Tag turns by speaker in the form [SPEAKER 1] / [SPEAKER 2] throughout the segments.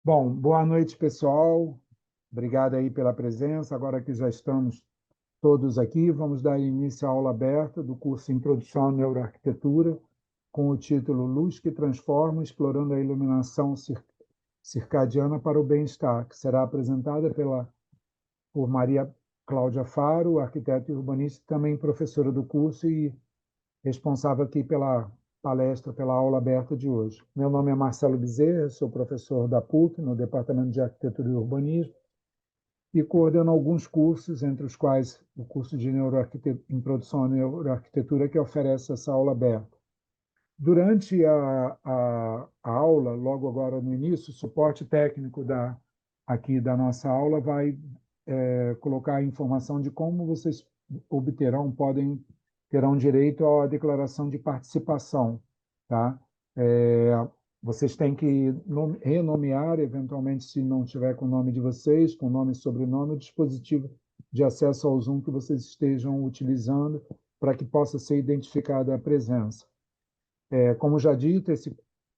[SPEAKER 1] Bom, boa noite, pessoal. Obrigado aí pela presença. Agora que já estamos todos aqui, vamos dar início à aula aberta do curso Introdução à Neuroarquitetura, com o título Luz que Transforma, explorando a iluminação circadiana para o bem-estar, que será apresentada por Maria Cláudia Faro, arquiteta e urbanista, também professora do curso e responsável aqui pela palestra, pela aula aberta de hoje. Meu nome é Marcelo Bezerra, sou professor da PUC, no Departamento de Arquitetura e Urbanismo, e coordeno alguns cursos, entre os quais o curso de Introdução à Neuroarquitetura, que oferece essa aula aberta. Durante a aula, logo agora no início, o suporte técnico aqui da nossa aula vai colocar a informação de como vocês terão direito à declaração de participação, tá? É, Vocês têm que renomear, eventualmente, se não tiver com o nome de vocês, com nome e sobrenome, o dispositivo de acesso ao Zoom que vocês estejam utilizando para que possa ser identificada a presença. Como já dito,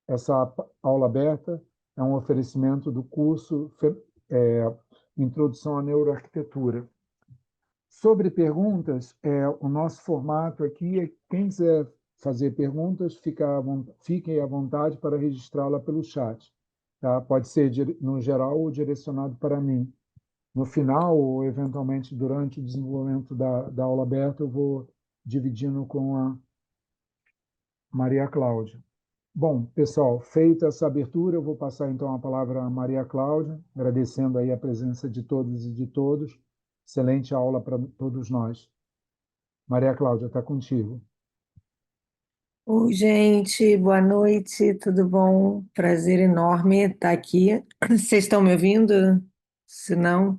[SPEAKER 1] essa aula aberta é um oferecimento do curso Introdução à Neuroarquitetura. Sobre perguntas, o nosso formato aqui é quem quiser fazer perguntas, fiquem à vontade para registrá-la pelo chat. Tá? Pode ser no geral ou direcionado para mim. No final, ou eventualmente durante o desenvolvimento da aula aberta, eu vou dividindo com a Maria Cláudia. Bom, pessoal, feita essa abertura, eu vou passar então a palavra a Maria Cláudia, agradecendo aí a presença de todos e de todos. Excelente aula para todos nós. Maria Cláudia, está contigo.
[SPEAKER 2] Oi, gente, boa noite, tudo bom? Prazer enorme estar aqui. Vocês estão me ouvindo? Se não,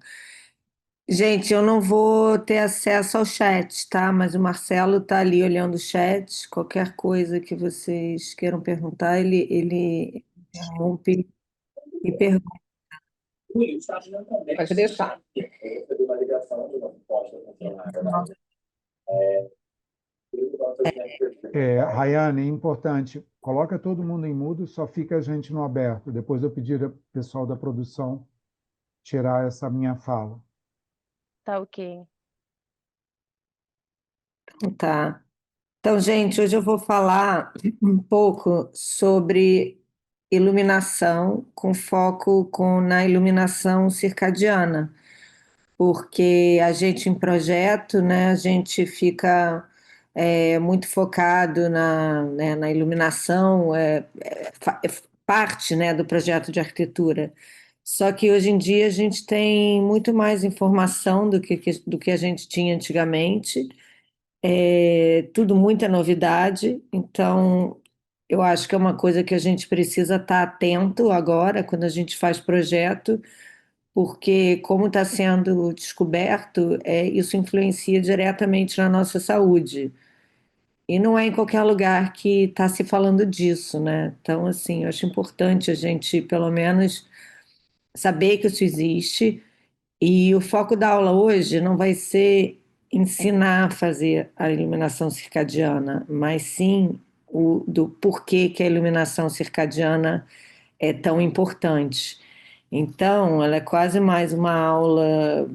[SPEAKER 2] gente, eu não vou ter acesso ao chat, tá? Mas o Marcelo está ali olhando o chat. Qualquer coisa que vocês queiram perguntar, ele interrompe e pergunta. Pode deixar.
[SPEAKER 1] Rayane, é importante, coloca todo mundo em mudo, só fica a gente no aberto. Depois eu pedir ao pessoal da produção tirar essa minha fala.
[SPEAKER 3] Tá ok.
[SPEAKER 2] Tá. Então, gente, hoje eu vou falar um pouco sobre iluminação, com foco na iluminação circadiana, porque a gente em projeto, né, a gente fica muito focado na iluminação, é parte, né, do projeto de arquitetura. Só que hoje em dia a gente tem muito mais informação do que a gente tinha antigamente, tudo muita novidade, então eu acho que é uma coisa que a gente precisa estar atento agora, quando a gente faz projeto, porque como está sendo descoberto, isso influencia diretamente na nossa saúde. E não é em qualquer lugar que está se falando disso, né? Então, assim, eu acho importante a gente, pelo menos, saber que isso existe. E o foco da aula hoje não vai ser ensinar a fazer a iluminação circadiana, mas sim do porquê que a iluminação circadiana é tão importante. Então, ela é quase mais uma aula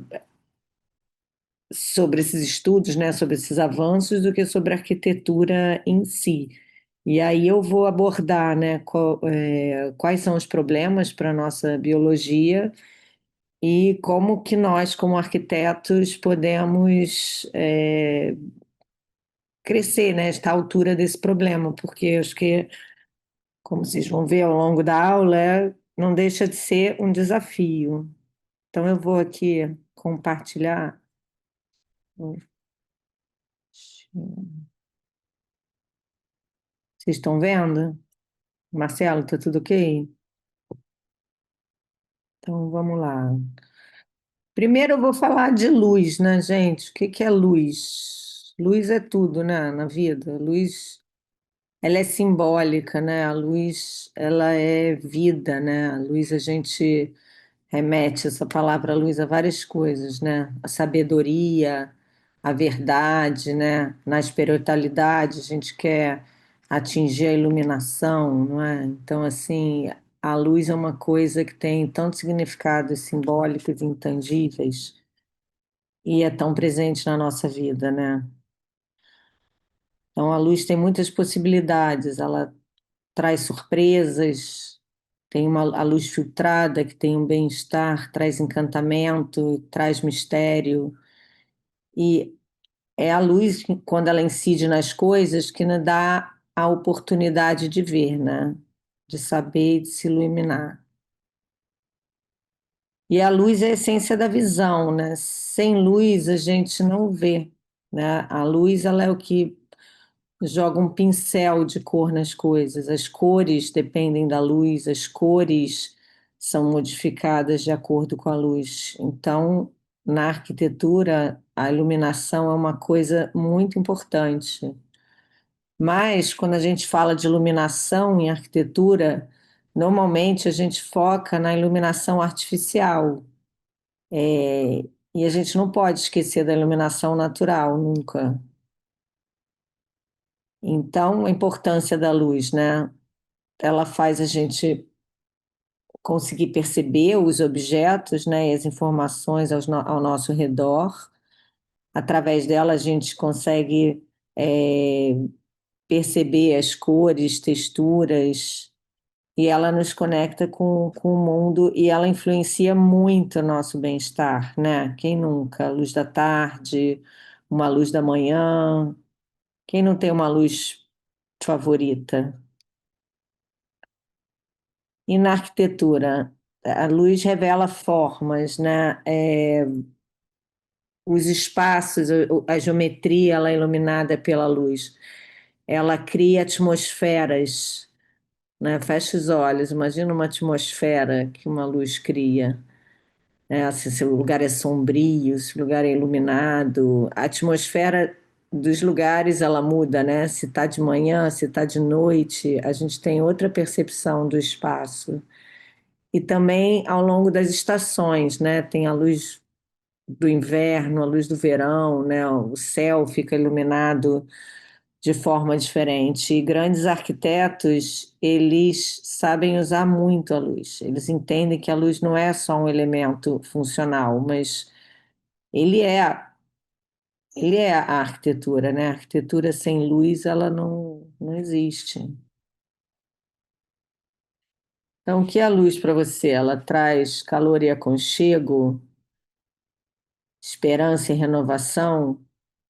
[SPEAKER 2] sobre esses estudos, né, sobre esses avanços, do que sobre a arquitetura em si. E aí eu vou abordar, né, quais são os problemas para a nossa biologia e como que nós, como arquitetos, podemos crescer, né, esta altura desse problema, porque eu acho que, como vocês vão ver ao longo da aula, não deixa de ser um desafio. Então eu vou aqui compartilhar. Vocês estão vendo? Marcelo, tá tudo ok? Então vamos lá. Primeiro eu vou falar de luz, né, gente? O que que é luz? Luz é tudo, né, na vida. Luz, ela é simbólica, né? A luz, ela é vida, né? A luz, a gente remete essa palavra luz a várias coisas, né? A sabedoria, a verdade, né? Na espiritualidade, a gente quer atingir a iluminação, não é? Então, assim, a luz é uma coisa que tem tantos significados simbólicos e intangíveis e é tão presente na nossa vida, né? Então, a luz tem muitas possibilidades, ela traz surpresas, tem a luz filtrada que tem um bem-estar, traz encantamento, traz mistério, e é a luz, quando ela incide nas coisas, que nos dá a oportunidade de ver, né? De saber e de se iluminar. E a luz é a essência da visão, né? Sem luz a gente não vê, né? A luz, ela é o que joga um pincel de cor nas coisas. As cores dependem da luz, as cores são modificadas de acordo com a luz. Então, na arquitetura, a iluminação é uma coisa muito importante. Mas, quando a gente fala de iluminação em arquitetura, normalmente a gente foca na iluminação artificial. E a gente não pode esquecer da iluminação natural, nunca. Então, a importância da luz, né? Ela faz a gente conseguir perceber os objetos, né, e as informações ao nosso redor. Através dela, a gente consegue perceber as cores, texturas, e ela nos conecta com o mundo e ela influencia muito o nosso bem-estar, né? Quem nunca? A luz da tarde, uma luz da manhã. Quem não tem uma luz favorita? E na arquitetura, a luz revela formas, né? Os espaços, a geometria, ela é iluminada pela luz. Ela cria atmosferas, né? Fecha os olhos, imagina uma atmosfera que uma luz cria. Né? Assim, se o lugar é sombrio, se o lugar é iluminado, a atmosfera dos lugares ela muda, né? Se está de manhã, se está de noite, a gente tem outra percepção do espaço. E também ao longo das estações, né? Tem a luz do inverno, a luz do verão, né? O céu fica iluminado de forma diferente. E grandes arquitetos, eles sabem usar muito a luz. Eles entendem que a luz não é só um elemento funcional, mas ele é, ele é a arquitetura, né? A arquitetura sem luz, ela não existe. Então, o que é a luz para você? Ela traz calor e aconchego, esperança e renovação,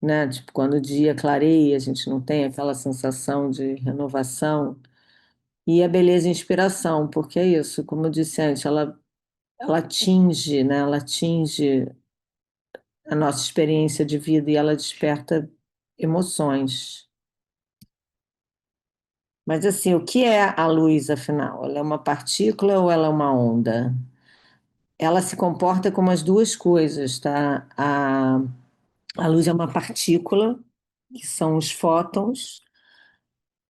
[SPEAKER 2] né? Tipo, quando o dia clareia, a gente não tem aquela sensação de renovação. E a beleza e inspiração, porque é isso, como eu disse antes, ela atinge, né? Ela atinge a nossa experiência de vida e ela desperta emoções. Mas assim, o que é a luz, afinal? Ela é uma partícula ou ela é uma onda? Ela se comporta como as duas coisas, tá? A luz é uma partícula, que são os fótons,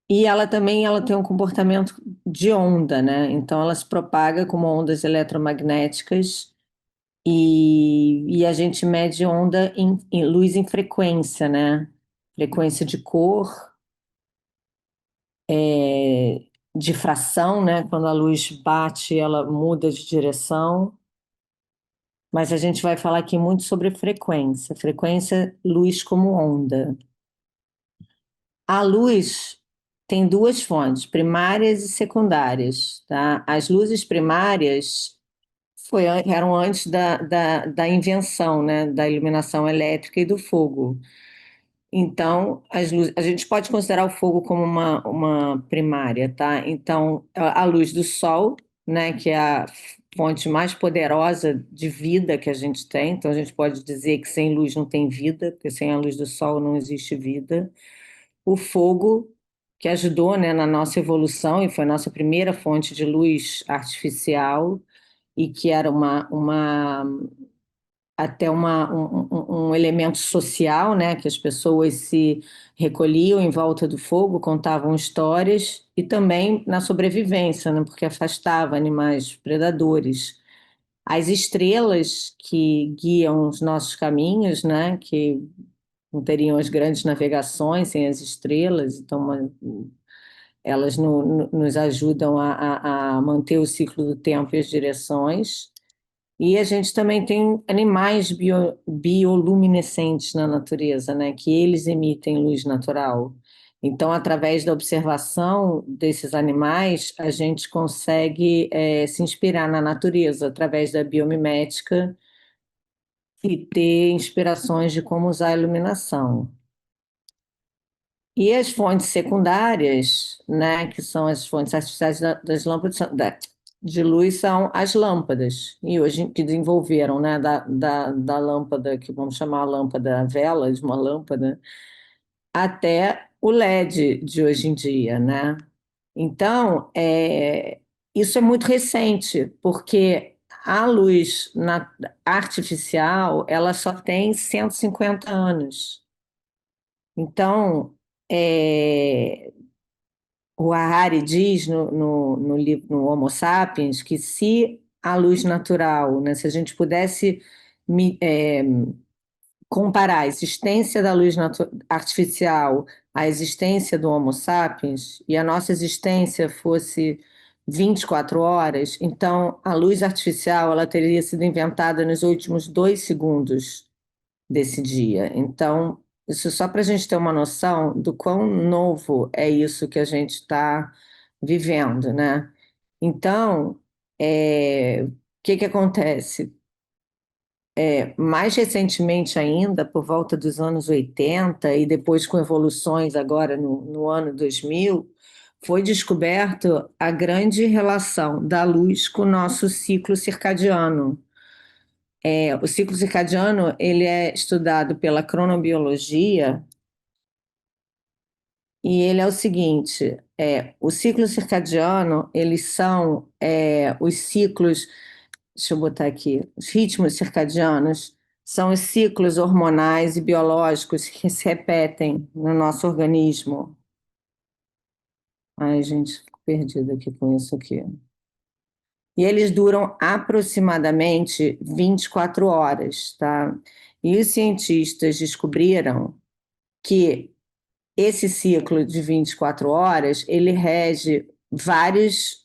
[SPEAKER 2] e ela também ela tem um comportamento de onda, né? Então ela se propaga como ondas eletromagnéticas e a gente mede onda em luz em frequência, né? Frequência de cor, difração, né? Quando a luz bate, ela muda de direção. Mas a gente vai falar aqui muito sobre frequência. Frequência, luz como onda. A luz tem duas fontes, primárias e secundárias, tá? As luzes primárias eram antes da invenção, né, da iluminação elétrica e do fogo. Então, a gente pode considerar o fogo como uma primária, tá? Então, a luz do sol, né, que é a fonte mais poderosa de vida que a gente tem. Então, a gente pode dizer que sem luz não tem vida, porque sem a luz do sol não existe vida. O fogo, que ajudou, né, na nossa evolução e foi a nossa primeira fonte de luz artificial e que era até um elemento social, né, que as pessoas se recolhiam em volta do fogo, contavam histórias e também na sobrevivência, né, porque afastava animais predadores. As estrelas que guiam os nossos caminhos, né, que não teriam as grandes navegações sem as estrelas, então Elas nos ajudam a manter o ciclo do tempo e as direções. E a gente também tem animais bioluminescentes na natureza, né? Que eles emitem luz natural. Então, através da observação desses animais, a gente consegue se inspirar na natureza, através da biomimética, e ter inspirações de como usar a iluminação. E as fontes secundárias, né, que são as fontes artificiais das lâmpadas de luz, são as lâmpadas. E hoje que desenvolveram, né, da lâmpada, que vamos chamar a lâmpada a vela, de uma lâmpada, até o LED de hoje em dia, né? Então, isso é muito recente, porque a luz artificial, ela só tem 150 anos. Então, é, o Harari diz no livro, no Homo Sapiens, que se a luz natural, né, se a gente pudesse comparar a existência da luz artificial à existência do Homo Sapiens, e a nossa existência fosse 24 horas, então a luz artificial ela teria sido inventada nos últimos 2 segundos desse dia. Então, isso só para a gente ter uma noção do quão novo é isso que a gente está vivendo, né? Então, o que que acontece? Mais recentemente ainda, por volta dos anos 80 e depois com evoluções agora no ano 2000, foi descoberto a grande relação da luz com o nosso ciclo circadiano. O ciclo circadiano ele é estudado pela cronobiologia e ele é o seguinte: o ciclo circadiano eles são os ciclos, deixa eu botar aqui, os ritmos circadianos são os ciclos hormonais e biológicos que se repetem no nosso organismo. Ai, gente, fico perdida aqui com isso aqui. E eles duram aproximadamente 24 horas, tá? E os cientistas descobriram que esse ciclo de 24 horas, ele rege vários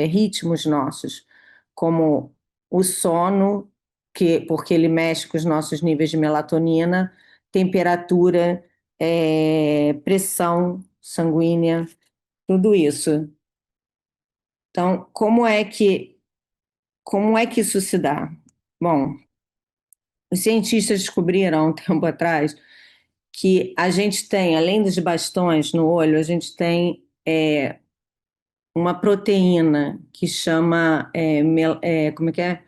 [SPEAKER 2] ritmos nossos, como o sono, porque ele mexe com os nossos níveis de melatonina, temperatura, pressão sanguínea, tudo isso. Então, como é que isso se dá? Bom, os cientistas descobriram há um tempo atrás que a gente tem, além dos bastões no olho, a gente tem uma proteína que chama, como é que é?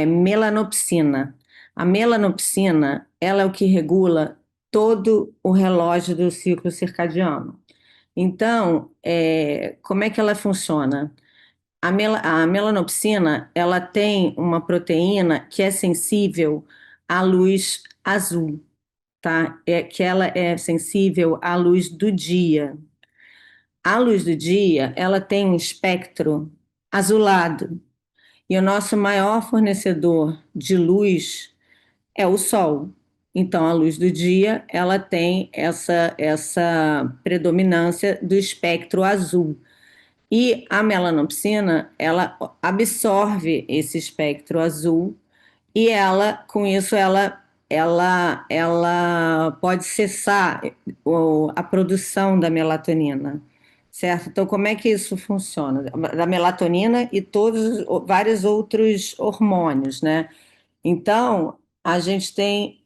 [SPEAKER 2] Melanopsina. A melanopsina, ela é o que regula todo o relógio do ciclo circadiano. Então, como é que ela funciona? A melanopsina, ela tem uma proteína que é sensível à luz azul, tá? Que ela é sensível à luz do dia. A luz do dia, ela tem um espectro azulado. E o nosso maior fornecedor de luz é o Sol. Então, a luz do dia, ela tem essa predominância do espectro azul. E a melanopsina, ela absorve esse espectro azul e ela, com isso, ela pode cessar a produção da melatonina, certo? Então, como é que isso funciona? Da melatonina e todos vários outros hormônios, né? Então, a gente tem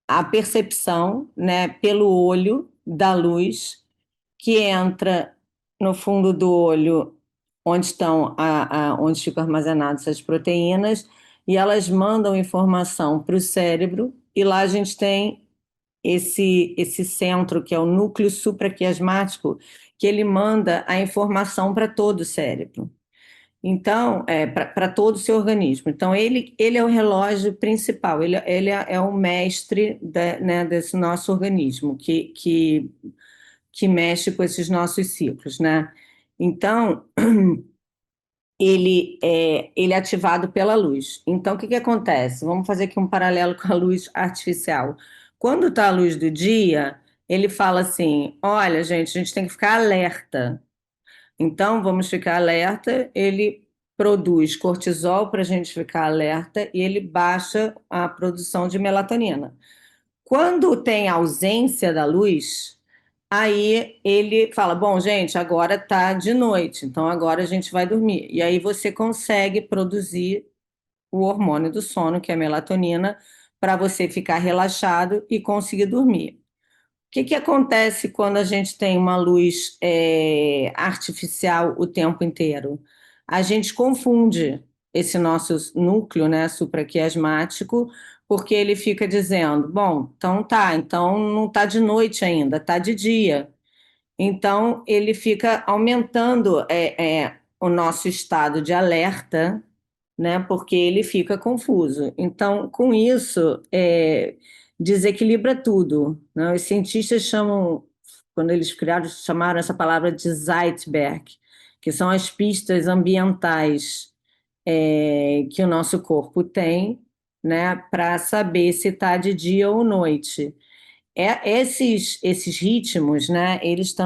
[SPEAKER 2] a percepção, né, pelo olho da luz que entra no fundo do olho, onde estão onde ficam armazenadas as proteínas, e elas mandam informação para o cérebro, e lá a gente tem esse centro, que é o núcleo supraquiasmático, que ele manda a informação para todo o cérebro. Então, para todo o seu organismo. Então, ele é o relógio principal, ele é o mestre né, desse nosso organismo, que mexe com esses nossos ciclos, né? Então, ele é ativado pela luz. Então, o que que acontece? Vamos fazer aqui um paralelo com a luz artificial. Quando está a luz do dia, ele fala assim: olha, gente, a gente tem que ficar alerta. Então, vamos ficar alerta. Ele produz cortisol para a gente ficar alerta e ele baixa a produção de melatonina. Quando tem ausência da luz, aí ele fala: bom, gente, agora tá de noite, então agora a gente vai dormir. E aí você consegue produzir o hormônio do sono, que é a melatonina, para você ficar relaxado e conseguir dormir. O que acontece quando a gente tem uma luz artificial o tempo inteiro? A gente confunde esse nosso núcleo, né, supraquiasmático, porque ele fica dizendo, bom, então tá, então não tá de noite ainda, tá de dia. Então ele fica aumentando o nosso estado de alerta, né? Porque ele fica confuso. Então, com isso, desequilibra tudo, né? Os cientistas chamam, quando eles criaram, chamaram essa palavra de Zeitberg, que são as pistas ambientais que o nosso corpo tem, né, para saber se está de dia ou noite. Esses ritmos, né, eles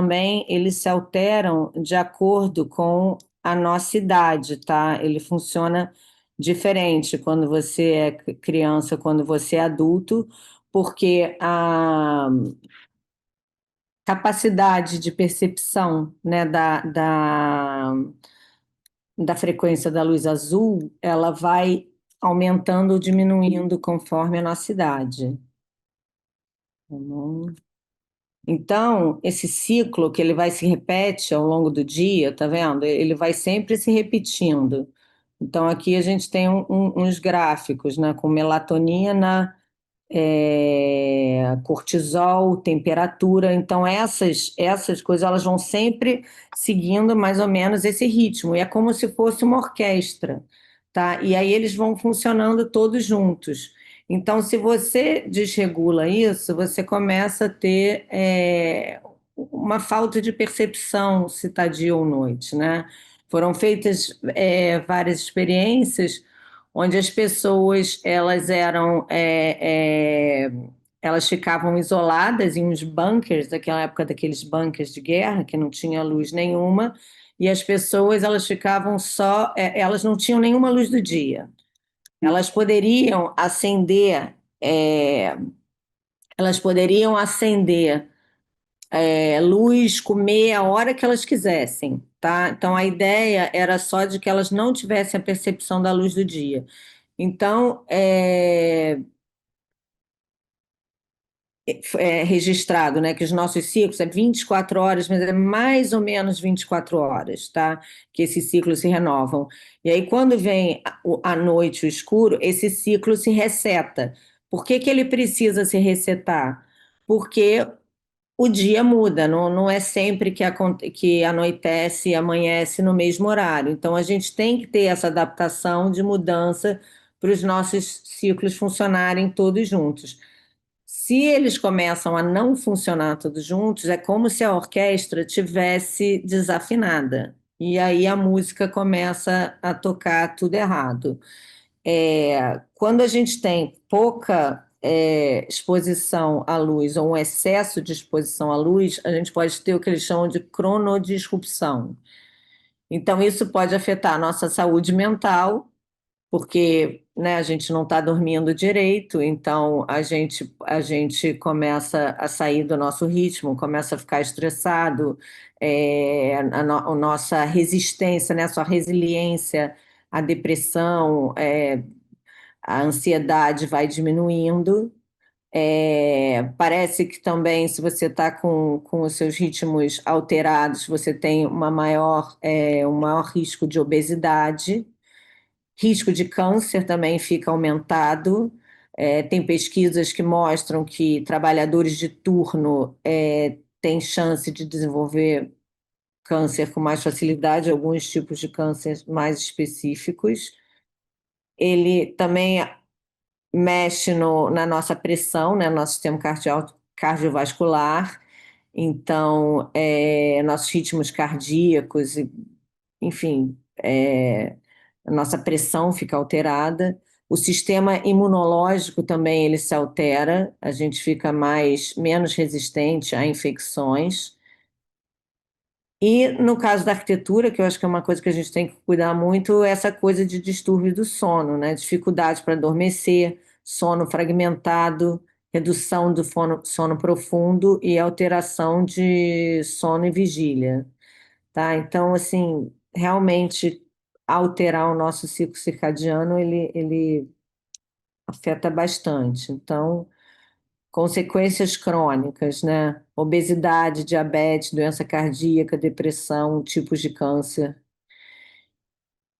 [SPEAKER 2] se alteram de acordo com a nossa idade, tá? Ele funciona diferente quando você é criança, quando você é adulto, porque a capacidade de percepção, né, da frequência da luz azul, ela vai aumentando ou diminuindo conforme a nossa idade. Tá bom? Então, esse ciclo que ele vai se repete ao longo do dia, tá vendo? Ele vai sempre se repetindo. Então, aqui a gente tem uns gráficos, né, com melatonina, cortisol, temperatura. Então, essas coisas elas vão sempre seguindo mais ou menos esse ritmo. E é como se fosse uma orquestra, tá? E aí eles vão funcionando todos juntos. Então, se você desregula isso, você começa a ter uma falta de percepção se está dia ou noite, né? Foram feitas várias experiências onde as pessoas elas ficavam isoladas em uns bunkers, daquela época daqueles bunkers de guerra que não tinha luz nenhuma, e as pessoas elas ficavam elas não tinham nenhuma luz do dia. Elas poderiam acender, é, elas poderiam acender luz, comer a hora que elas quisessem, tá? Então a ideia era só de que elas não tivessem a percepção da luz do dia. Então, registrado, né, que os nossos ciclos é 24 horas, mas é mais ou menos 24 horas, tá? Que esses ciclos se renovam. E aí, quando vem a noite, o escuro, esse ciclo se reseta. Por que que ele precisa se resetar? Porque o dia muda, não é sempre que anoitece e amanhece no mesmo horário. Então, a gente tem que ter essa adaptação de mudança para os nossos ciclos funcionarem todos juntos. Se eles começam a não funcionar todos juntos, é como se a orquestra tivesse desafinada. E aí a música começa a tocar tudo errado. Quando a gente tem pouca exposição à luz ou um excesso de exposição à luz, a gente pode ter o que eles chamam de cronodisrupção. Então, isso pode afetar a nossa saúde mental, porque, né, a gente não está dormindo direito, então a gente começa a sair do nosso ritmo, começa a ficar estressado, a nossa resistência, né, a sua resiliência, a depressão, a ansiedade vai diminuindo. Parece que também, se você está com os seus ritmos alterados, você tem um maior risco de obesidade. Risco de câncer também fica aumentado. Tem pesquisas que mostram que trabalhadores de turno têm chance de desenvolver câncer com mais facilidade, alguns tipos de câncer mais específicos. Ele também mexe na nossa pressão, né, no nosso sistema cardiovascular. Então, nossos ritmos cardíacos, enfim, a nossa pressão fica alterada. O sistema imunológico também ele se altera, a gente fica menos resistente a infecções. E no caso da arquitetura, que eu acho que é uma coisa que a gente tem que cuidar muito, é essa coisa de distúrbio do sono, né? Dificuldade para adormecer, sono fragmentado, redução do sono profundo e alteração de sono e vigília, tá? Então, assim, realmente alterar o nosso ciclo circadiano, ele afeta bastante. Então, consequências crônicas, né? Obesidade, diabetes, doença cardíaca, depressão, tipos de câncer.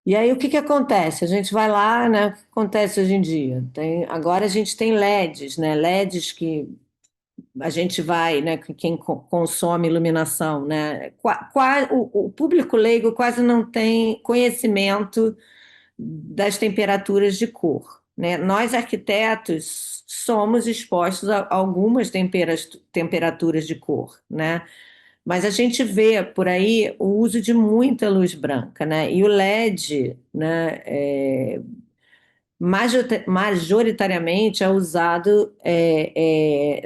[SPEAKER 2] E aí, o que que acontece? A gente vai lá, né? O que acontece hoje em dia? Agora a gente tem LEDs, né? LEDs que a gente vai, né? Quem consome iluminação, né? O público leigo quase não tem conhecimento das temperaturas de cor, né? Nós, arquitetos, somos expostos a algumas temperaturas de cor, né? Mas a gente vê por aí o uso de muita luz branca, né? E o LED, né, majoritariamente é usado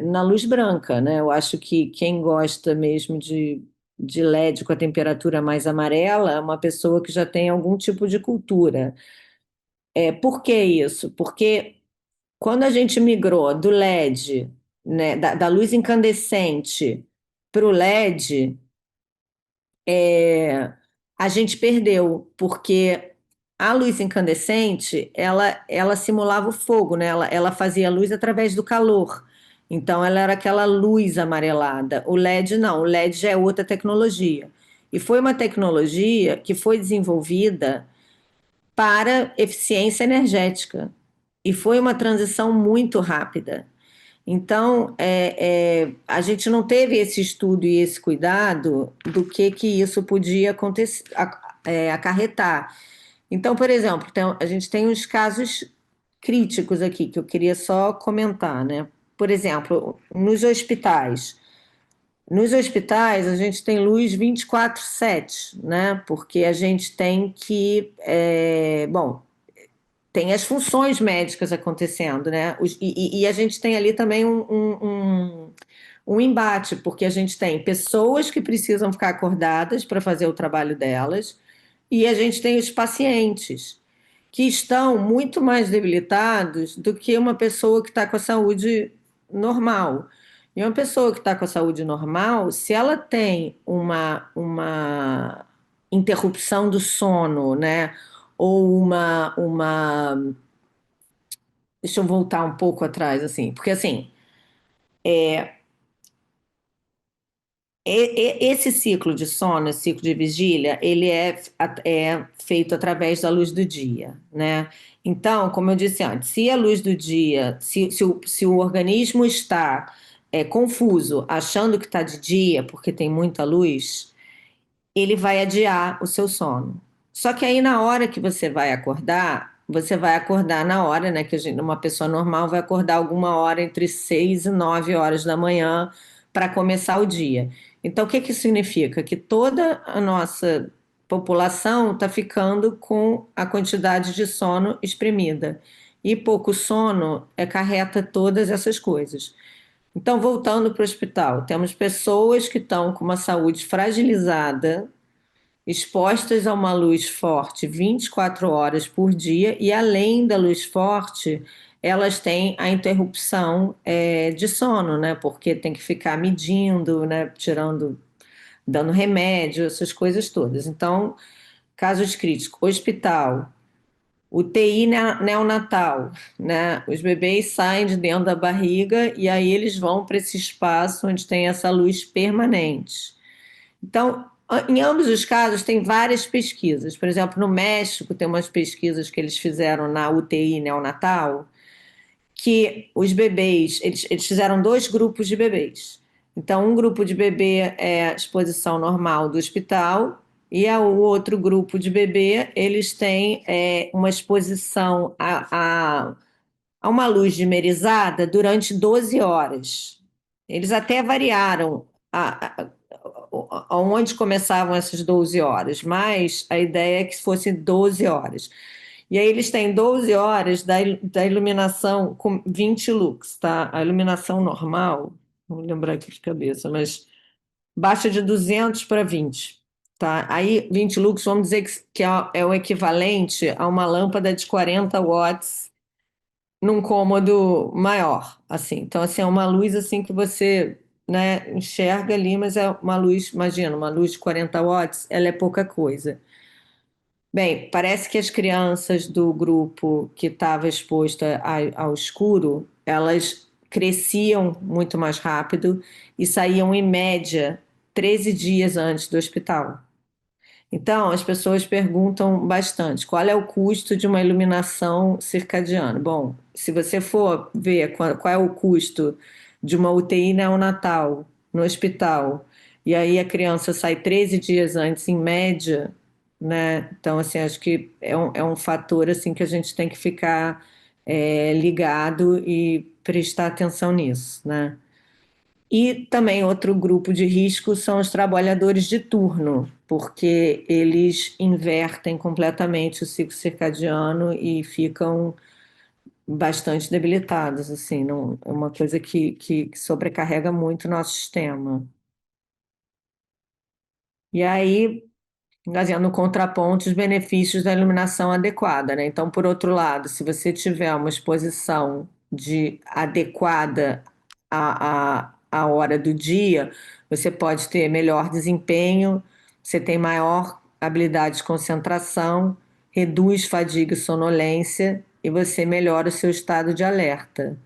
[SPEAKER 2] na luz branca, né? Eu acho que quem gosta mesmo de LED com a temperatura mais amarela é uma pessoa que já tem algum tipo de cultura. Por que isso? Porque quando a gente migrou do LED, né, da luz incandescente para o LED, a gente perdeu, porque a luz incandescente, ela simulava o fogo, né? Ela fazia luz através do calor. Então, ela era aquela luz amarelada. O LED não, o LED já é outra tecnologia. E foi uma tecnologia que foi desenvolvida para eficiência energética. E foi uma transição muito rápida. Então, a gente não teve esse estudo e esse cuidado do que isso podia acontecer, acarretar. Então, por exemplo, a gente tem uns casos críticos aqui que eu queria só comentar, né? Por exemplo, nos hospitais. Nos hospitais, a gente tem luz 24/7, né? Porque a gente tem que, bom, tem as funções médicas acontecendo, né? E a gente tem ali também um embate, porque a gente tem pessoas que precisam ficar acordadas para fazer o trabalho delas, e a gente tem os pacientes, que estão muito mais debilitados do que uma pessoa que está com a saúde normal. E uma pessoa que está com a saúde normal, se ela tem uma interrupção do sono, né? Ou deixa eu voltar um pouco atrás, assim, porque assim, esse ciclo de sono, esse ciclo de vigília, ele é feito através da luz do dia, né? Então, como eu disse antes, se a luz do dia, se o organismo está confuso, achando que está de dia porque tem muita luz, ele vai adiar o seu sono. Só que aí na hora que você vai acordar na hora, né? Que uma pessoa normal vai acordar alguma hora entre 6 e 9 horas da manhã para começar o dia. Então, o que que isso significa? Que toda a nossa população está ficando com a quantidade de sono espremida. E pouco sono acarreta todas essas coisas. Então, voltando para o hospital, temos pessoas que estão com uma saúde fragilizada, expostas a uma luz forte 24 horas por dia, e além da luz forte, elas têm a interrupção de sono, né? Porque tem que ficar medindo, né? Tirando, dando remédio, essas coisas todas. Então, casos críticos, hospital, UTI neonatal, né? Os bebês saem de dentro da barriga e aí eles vão para esse espaço onde tem essa luz permanente. Então, em ambos os casos, tem várias pesquisas. Por exemplo, no México, tem umas pesquisas que eles fizeram na UTI neonatal, que os bebês, eles fizeram dois grupos de bebês. Então, um grupo de bebê é exposição normal do hospital, e o outro grupo de bebê, eles têm uma exposição a uma luz dimerizada durante 12 horas. Eles até variaram onde começavam essas 12 horas, mas a ideia é que fossem 12 horas. E aí eles têm 12 horas da iluminação com 20 lux, tá? A iluminação normal, não vou lembrar aqui de cabeça, mas baixa de 200 para 20, tá? Aí 20 lux, vamos dizer que é o equivalente a uma lâmpada de 40 watts num cômodo maior, assim. Então, assim, é uma luz assim que você, né, enxerga ali, mas é uma luz, imagina, uma luz de 40 watts, ela é pouca coisa. Bem, parece que as crianças do grupo que estava exposta ao escuro, elas cresciam muito mais rápido e saíam, em média, 13 dias antes do hospital. Então, as pessoas perguntam bastante: qual é o custo de uma iluminação circadiana? Bom, se você for ver qual é o custo de uma UTI neonatal no hospital, e aí a criança sai 13 dias antes, em média, né? Então, assim, acho que é um fator assim que a gente tem que ficar ligado e prestar atenção nisso, né? E também outro grupo de risco são os trabalhadores de turno, porque eles invertem completamente o ciclo circadiano e ficam bastante debilitados, assim, não, é uma coisa que sobrecarrega muito o nosso sistema. E aí, no contraponto, os benefícios da iluminação adequada, né? Então, por outro lado, se você tiver uma exposição adequada à hora do dia, você pode ter melhor desempenho, você tem maior habilidade de concentração, reduz fadiga e sonolência e você melhora o seu estado de alerta,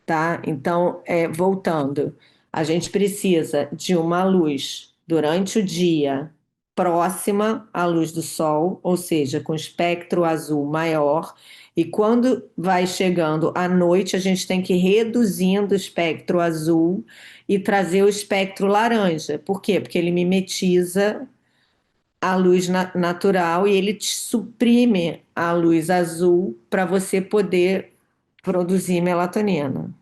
[SPEAKER 2] tá? Então, voltando, a gente precisa de uma luz durante o dia próxima à luz do sol, ou seja, com espectro azul maior, e quando vai chegando à noite, a gente tem que ir reduzindo o espectro azul e trazer o espectro laranja. Por quê? Porque ele mimetiza a luz natural e ele te suprime a luz azul para você poder produzir melatonina.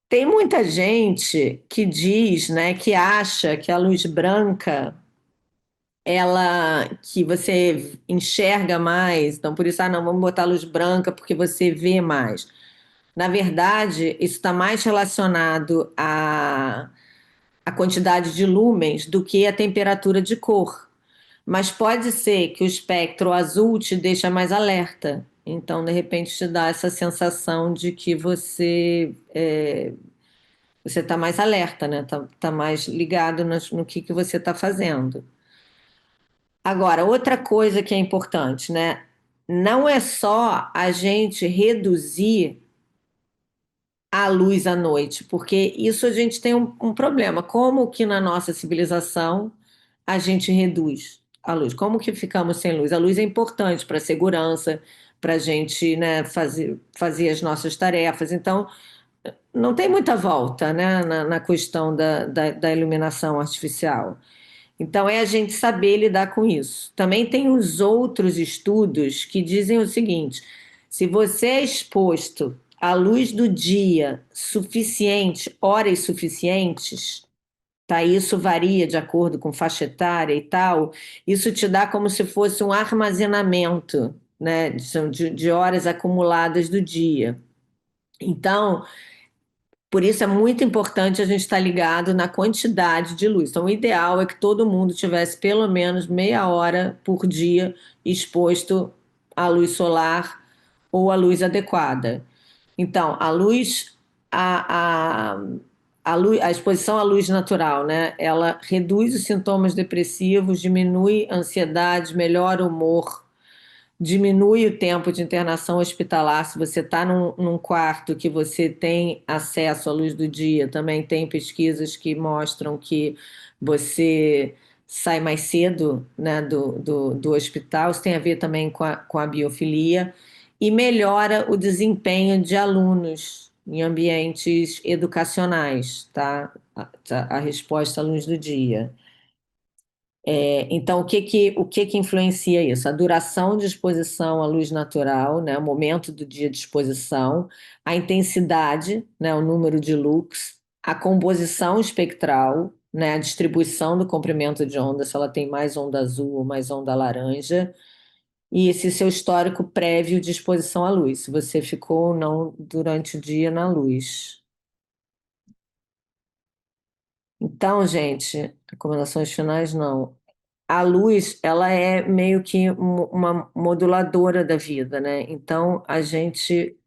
[SPEAKER 2] Tem muita gente que diz, né, que acha que a luz branca, ela, que você enxerga mais, então por isso, não, vamos botar luz branca porque você vê mais. Na verdade, isso está mais relacionado à quantidade de lúmens do que a temperatura de cor. Mas pode ser que o espectro azul te deixa mais alerta. Então, de repente, te dá essa sensação de que você está mais alerta, né? Tá mais ligado no que você está fazendo. Agora, outra coisa que é importante, né? Não é só a gente reduzir a luz à noite, porque isso a gente tem um problema. Como que na nossa civilização a gente reduz a luz? Como que ficamos sem luz? A luz é importante para a segurança, para a gente, né, fazer as nossas tarefas. Então, não tem muita volta, né, na questão da iluminação artificial. Então, é a gente saber lidar com isso. Também tem os outros estudos que dizem o seguinte: se você é exposto à luz do dia suficiente, horas suficientes, tá? Isso varia de acordo com faixa etária e tal, isso te dá como se fosse um armazenamento, né, de horas acumuladas do dia. Então, por isso é muito importante a gente estar ligado na quantidade de luz. Então, o ideal é que todo mundo tivesse pelo menos meia hora por dia exposto à luz solar ou à luz adequada. Então, a, a, a exposição à luz natural, né? Ela reduz os sintomas depressivos, diminui a ansiedade, melhora o humor, diminui o tempo de internação hospitalar. Se você está num quarto que você tem acesso à luz do dia, também tem pesquisas que mostram que você sai mais cedo, né, do hospital. Isso tem a ver também com a biofilia e melhora o desempenho de alunos em ambientes educacionais, tá? A resposta à luz do dia. Então, o que que influencia isso? A duração de exposição à luz natural, né, o momento do dia de exposição, a intensidade, né, o número de lux, a composição espectral, né, a distribuição do comprimento de onda, se ela tem mais onda azul ou mais onda laranja, e esse seu histórico prévio de exposição à luz, se você ficou ou não durante o dia na luz. Então, gente, recomendações finais não. A luz, ela é meio que uma moduladora da vida, né? Então, a gente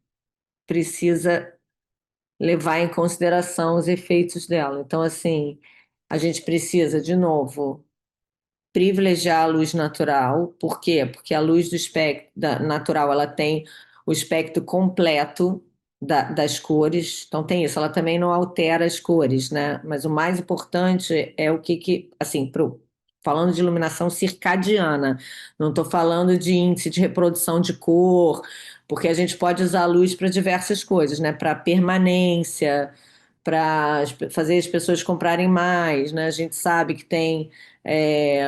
[SPEAKER 2] precisa levar em consideração os efeitos dela. Então, assim, a gente precisa, de novo, privilegiar a luz natural. Por quê? Porque a luz do espectro natural, ela tem o espectro completo das cores. Então tem isso, ela também não altera as cores, né? Mas o mais importante é o que assim, falando de iluminação circadiana, não estou falando de índice de reprodução de cor, porque a gente pode usar a luz para diversas coisas, né? Para permanência, para fazer as pessoas comprarem mais, né? A gente sabe que tem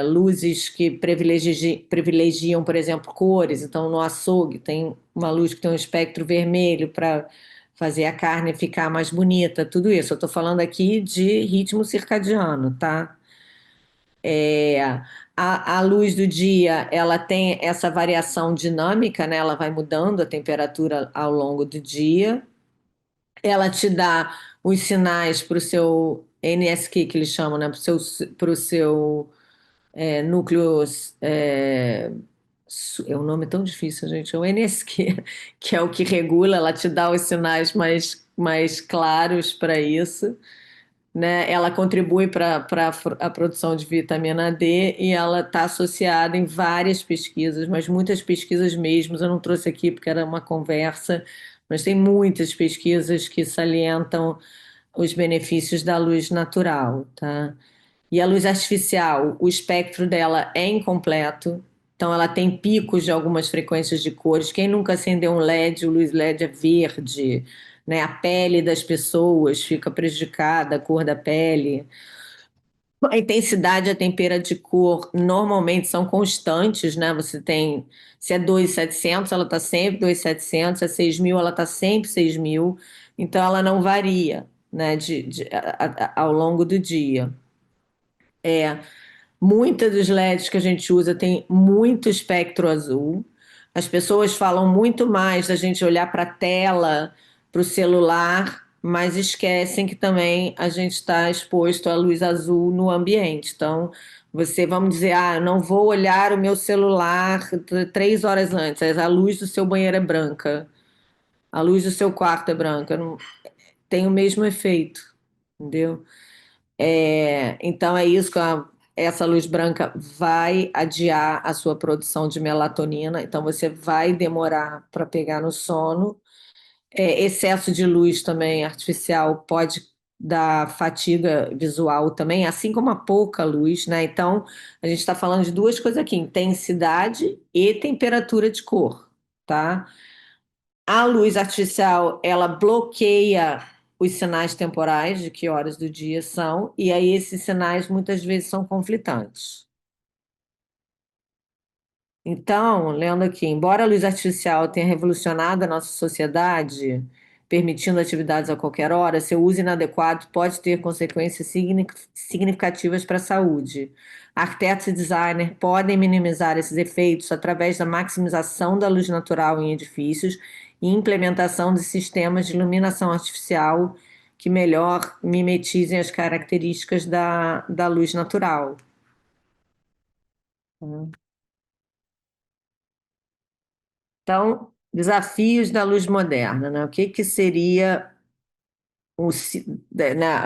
[SPEAKER 2] luzes que privilegiam, por exemplo, cores. Então, no açougue tem uma luz que tem um espectro vermelho para fazer a carne ficar mais bonita, tudo isso. Eu estou falando aqui de ritmo circadiano, tá? É, a luz do dia, ela tem essa variação dinâmica, né? Ela vai mudando a temperatura ao longo do dia. Ela te dá os sinais para o seu NSQ, que eles chamam, né? Para o seu núcleos. É um nome tão difícil, gente. É o NSQ, que é o que regula, ela te dá os sinais mais claros para isso, né? Ela contribui para a produção de vitamina D e ela está associada em várias pesquisas, mas muitas pesquisas mesmo. Eu não trouxe aqui porque era uma conversa, mas tem muitas pesquisas que salientam os benefícios da luz natural, tá? E a luz artificial, o espectro dela é incompleto, então ela tem picos de algumas frequências de cores. Quem nunca acendeu um LED, o luz LED é verde, né? A pele das pessoas fica prejudicada, a cor da pele. A intensidade e a tempera de cor normalmente são constantes, né? Você tem, se é 2.700, ela está sempre 2.700, se é 6.000, ela está sempre 6.000. Então ela não varia, né? Ao longo do dia. Muitas dos LEDs que a gente usa tem muito espectro azul. As pessoas falam muito mais da gente olhar para a tela, para o celular, mas esquecem que também a gente está exposto à luz azul no ambiente. Então, você, vamos dizer, eu não vou olhar o meu celular 3 horas antes, a luz do seu banheiro é branca, a luz do seu quarto é branca, não, tem o mesmo efeito, entendeu? Então é isso que essa luz branca vai adiar a sua produção de melatonina, então você vai demorar para pegar no sono. Excesso de luz também artificial pode dar fatiga visual também, assim como a pouca luz, né? Então a gente está falando de duas coisas aqui: intensidade e temperatura de cor, tá? A luz artificial, ela bloqueia os sinais temporais de que horas do dia são, e aí esses sinais muitas vezes são conflitantes. Então, lendo aqui, embora a luz artificial tenha revolucionado a nossa sociedade, permitindo atividades a qualquer hora, seu uso inadequado pode ter consequências significativas para a saúde. Arquitetos e designers podem minimizar esses efeitos através da maximização da luz natural em edifícios e implementação de sistemas de iluminação artificial que melhor mimetizem as características da luz natural. Então, desafios da luz moderna, né? O que seria o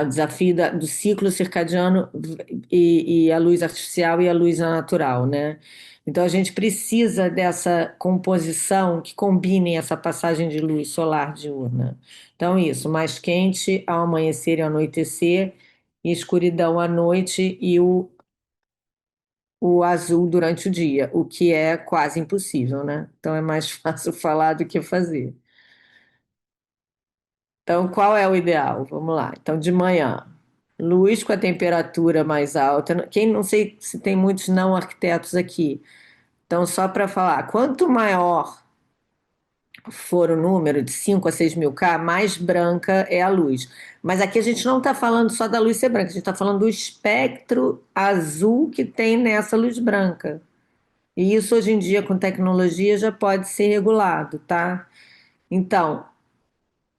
[SPEAKER 2] desafio do ciclo circadiano e a luz artificial e a luz natural, né? Então, a gente precisa dessa composição que combine essa passagem de luz solar diurna. Então, isso, mais quente ao amanhecer e ao anoitecer, e escuridão à noite e o azul durante o dia, o que é quase impossível, né? Então é mais fácil falar do que fazer. Então, qual é o ideal? Vamos lá. Então, de manhã, luz com a temperatura mais alta. Quem não sei se tem muitos não arquitetos aqui. Então, só para falar, quanto maior for o número de 5 a 6 mil K, mais branca é a luz. Mas aqui a gente não está falando só da luz ser branca, a gente está falando do espectro azul que tem nessa luz branca. E isso hoje em dia, com tecnologia, já pode ser regulado, tá? Então,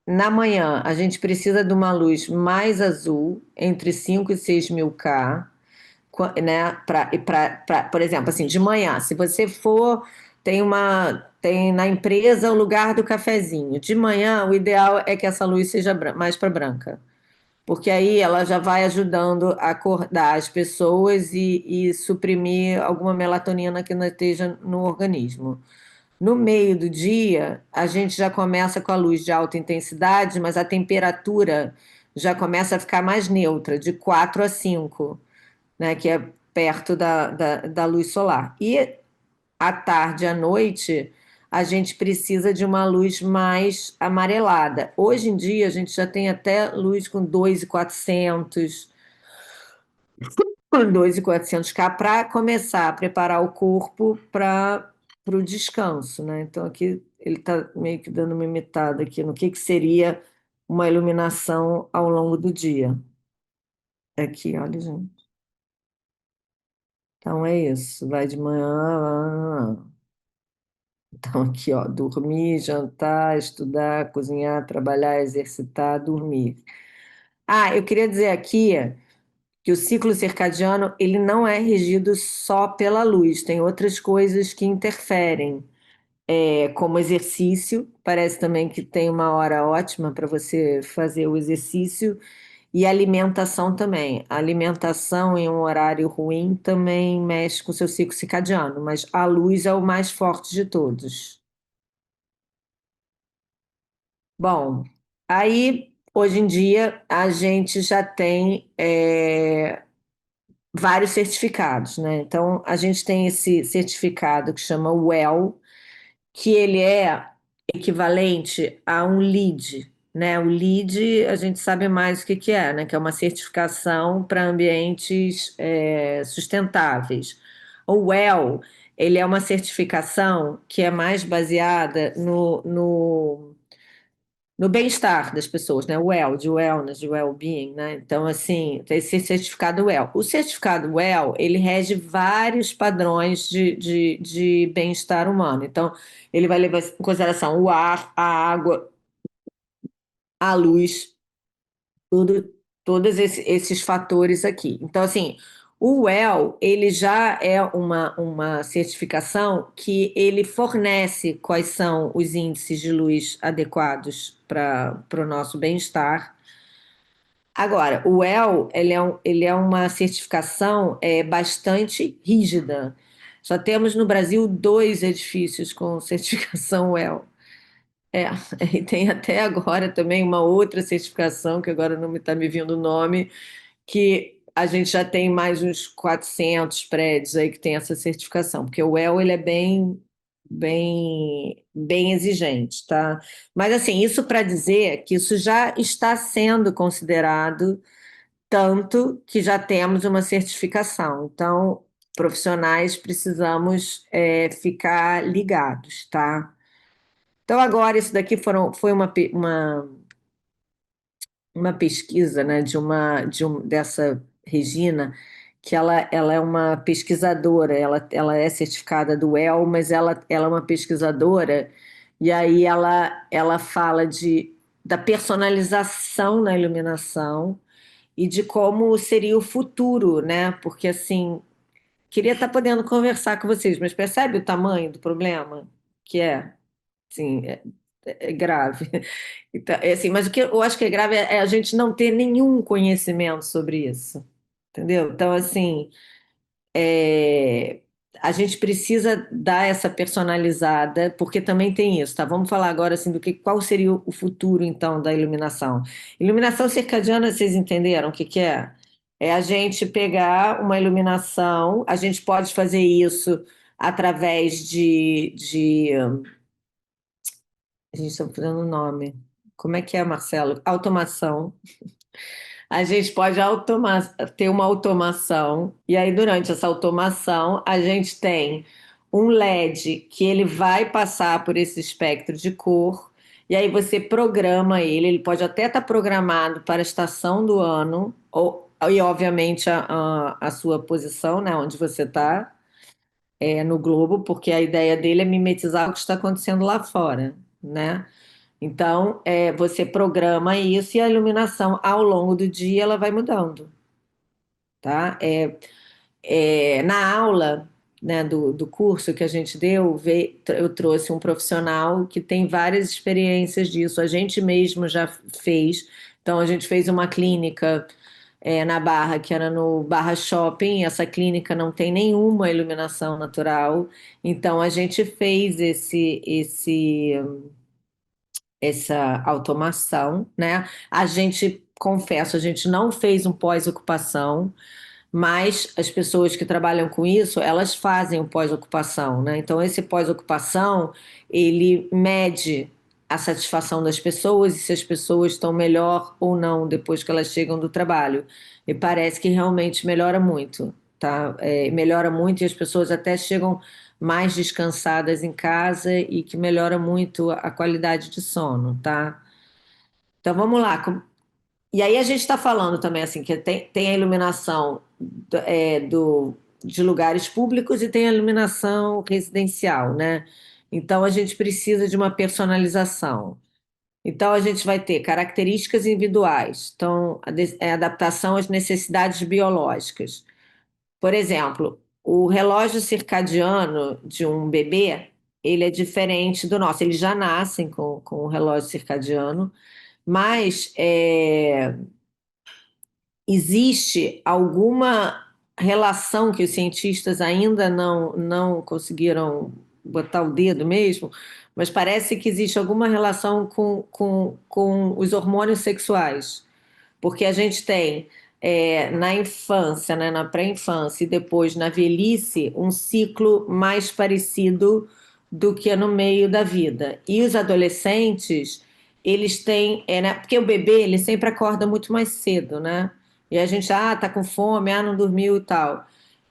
[SPEAKER 2] na manhã, a gente precisa de uma luz mais azul, entre 5 e 6 mil K, né? Por exemplo, assim, de manhã, se você for, tem na empresa o lugar do cafezinho. De manhã, o ideal é que essa luz seja mais para branca, porque aí ela já vai ajudando a acordar as pessoas e suprimir alguma melatonina que não esteja no organismo. No meio do dia, a gente já começa com a luz de alta intensidade, mas a temperatura já começa a ficar mais neutra, de 4 a 5, né, que é perto da luz solar. E à tarde, à noite, a gente precisa de uma luz mais amarelada. Hoje em dia, a gente já tem até luz com 2.400, 2.400K para começar a preparar o corpo para o descanso, né? Então aqui ele está meio que dando uma imitada aqui no que seria uma iluminação ao longo do dia. Aqui, olha, gente. Então é isso, vai de manhã. Então aqui, ó, dormir, jantar, estudar, cozinhar, trabalhar, exercitar, dormir. Ah, eu queria dizer aqui que o ciclo circadiano ele não é regido só pela luz, tem outras coisas que interferem, como exercício, parece também que tem uma hora ótima para você fazer o exercício, e alimentação também. A alimentação em um horário ruim também mexe com o seu ciclo circadiano, mas a luz é o mais forte de todos. Bom, aí hoje em dia a gente já tem vários certificados, né? Então, a gente tem esse certificado que chama WELL, que ele é equivalente a um LEED, né? O LEED, a gente sabe mais o que que é, né? Que é uma certificação para ambientes sustentáveis. O WELL, ele é uma certificação que é mais baseada no bem-estar das pessoas, né? Well, de wellness, de well-being, né? Então, assim, tem esse certificado Well. O certificado Well, ele rege vários padrões de bem-estar humano. Então, ele vai levar em consideração o ar, a água, a luz, tudo, todos esses fatores aqui. Então, assim, o WELL, ele já é uma certificação que ele fornece quais são os índices de luz adequados para o nosso bem-estar. Agora, o WELL, ele é uma certificação bastante rígida. Só temos no Brasil dois edifícios com certificação WELL. É, e tem até agora também uma outra certificação, que agora não está me vindo o nome, que a gente já tem mais uns 400 prédios aí que tem essa certificação, porque o WELL ele é bem exigente, tá? Mas assim, isso para dizer que isso já está sendo considerado tanto que já temos uma certificação. Então, profissionais precisamos ficar ligados, tá? Então, agora, isso daqui foi uma pesquisa, né, dessa Regina, que ela é uma pesquisadora, ela é certificada do EL, mas ela é uma pesquisadora, e aí ela fala da personalização na iluminação e de como seria o futuro, né? Porque, assim, queria estar podendo conversar com vocês, mas percebe o tamanho do problema que é? Sim, é grave. Então, assim, mas o que eu acho que é grave é a gente não ter nenhum conhecimento sobre isso, entendeu? Então, assim, é, a gente precisa dar essa personalizada, porque também tem isso, tá? Vamos falar agora assim qual seria o futuro então da iluminação. Iluminação circadiana, vocês entenderam o que que é? É a gente pegar uma iluminação, a gente pode fazer isso através a gente está fazendo o nome. Como é que é, Marcelo? Automação. A gente pode ter uma automação, e aí, durante essa automação, a gente tem um LED que ele vai passar por esse espectro de cor, e aí você programa ele pode até estar programado para a estação do ano, e obviamente a sua posição, né, onde você está. no globo, porque a ideia dele é mimetizar o que está acontecendo lá fora, né? Então, você programa isso e a iluminação ao longo do dia ela vai mudando, tá? Na aula, né, do curso que a gente deu, eu trouxe um profissional que tem várias experiências disso. A gente mesmo já fez. Então, a gente fez uma clínica, na Barra, que era no Barra Shopping. Essa clínica não tem nenhuma iluminação natural. Então, a gente fez essa automação, né? A gente, confesso, a gente não fez um pós-ocupação, mas as pessoas que trabalham com isso, elas fazem o pós-ocupação, né? Então, esse pós-ocupação, ele mede a satisfação das pessoas e se as pessoas estão melhor ou não depois que elas chegam do trabalho. E parece que realmente melhora muito, tá? Melhora muito e as pessoas até chegam mais descansadas em casa e que melhora muito a qualidade de sono, tá? Então, vamos lá. E aí a gente está falando também assim que tem a iluminação de lugares públicos e tem a iluminação residencial, né? Então a gente precisa de uma personalização. Então a gente vai ter características individuais, então adaptação às necessidades biológicas. Por exemplo, o relógio circadiano de um bebê, ele é diferente do nosso. Eles já nascem com o relógio circadiano, mas existe alguma relação que os cientistas ainda não conseguiram botar o dedo mesmo, mas parece que existe alguma relação com os hormônios sexuais, porque a gente tem na infância, né, na pré-infância e depois na velhice, um ciclo mais parecido do que no meio da vida. E os adolescentes, eles têm, né, porque o bebê, ele sempre acorda muito mais cedo, né? E a gente, tá com fome, não dormiu e tal.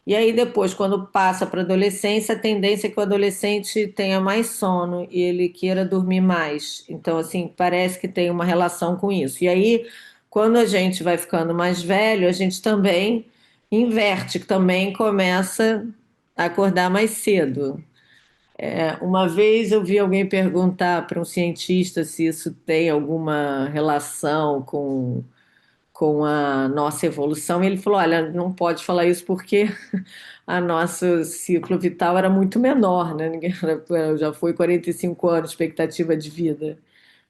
[SPEAKER 2] E aí depois, quando passa para a adolescência, a tendência é que o adolescente tenha mais sono e ele queira dormir mais. Então, assim, parece que tem uma relação com isso. E aí, quando a gente vai ficando mais velho, a gente também inverte, que também começa a acordar mais cedo. Uma vez eu vi alguém perguntar para um cientista se isso tem alguma relação com a nossa evolução, e ele falou: Olha, não pode falar isso porque a nosso ciclo vital era muito menor, né? Já foi 45 anos expectativa de vida.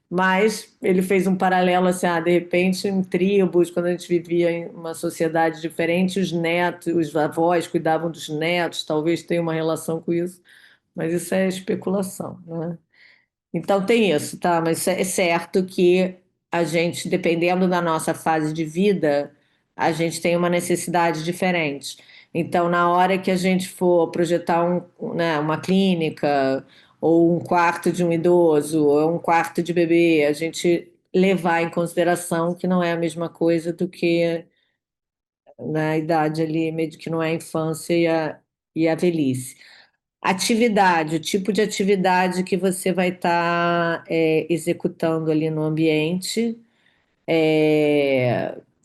[SPEAKER 2] Mas ele fez um paralelo assim, de repente, em tribos, quando a gente vivia em uma sociedade diferente, os netos, os avós cuidavam dos netos, talvez tenha uma relação com isso, mas isso é especulação, né? Então tem isso, tá? Mas é certo que a gente, dependendo da nossa fase de vida, a gente tem uma necessidade diferente. Então, na hora que a gente for projetar né, uma clínica, ou um quarto de um idoso, ou um quarto de bebê, a gente levar em consideração que não é a mesma coisa do que na idade ali, meio que não é a infância e a velhice. Atividade, o tipo de atividade que você vai estar executando ali no ambiente,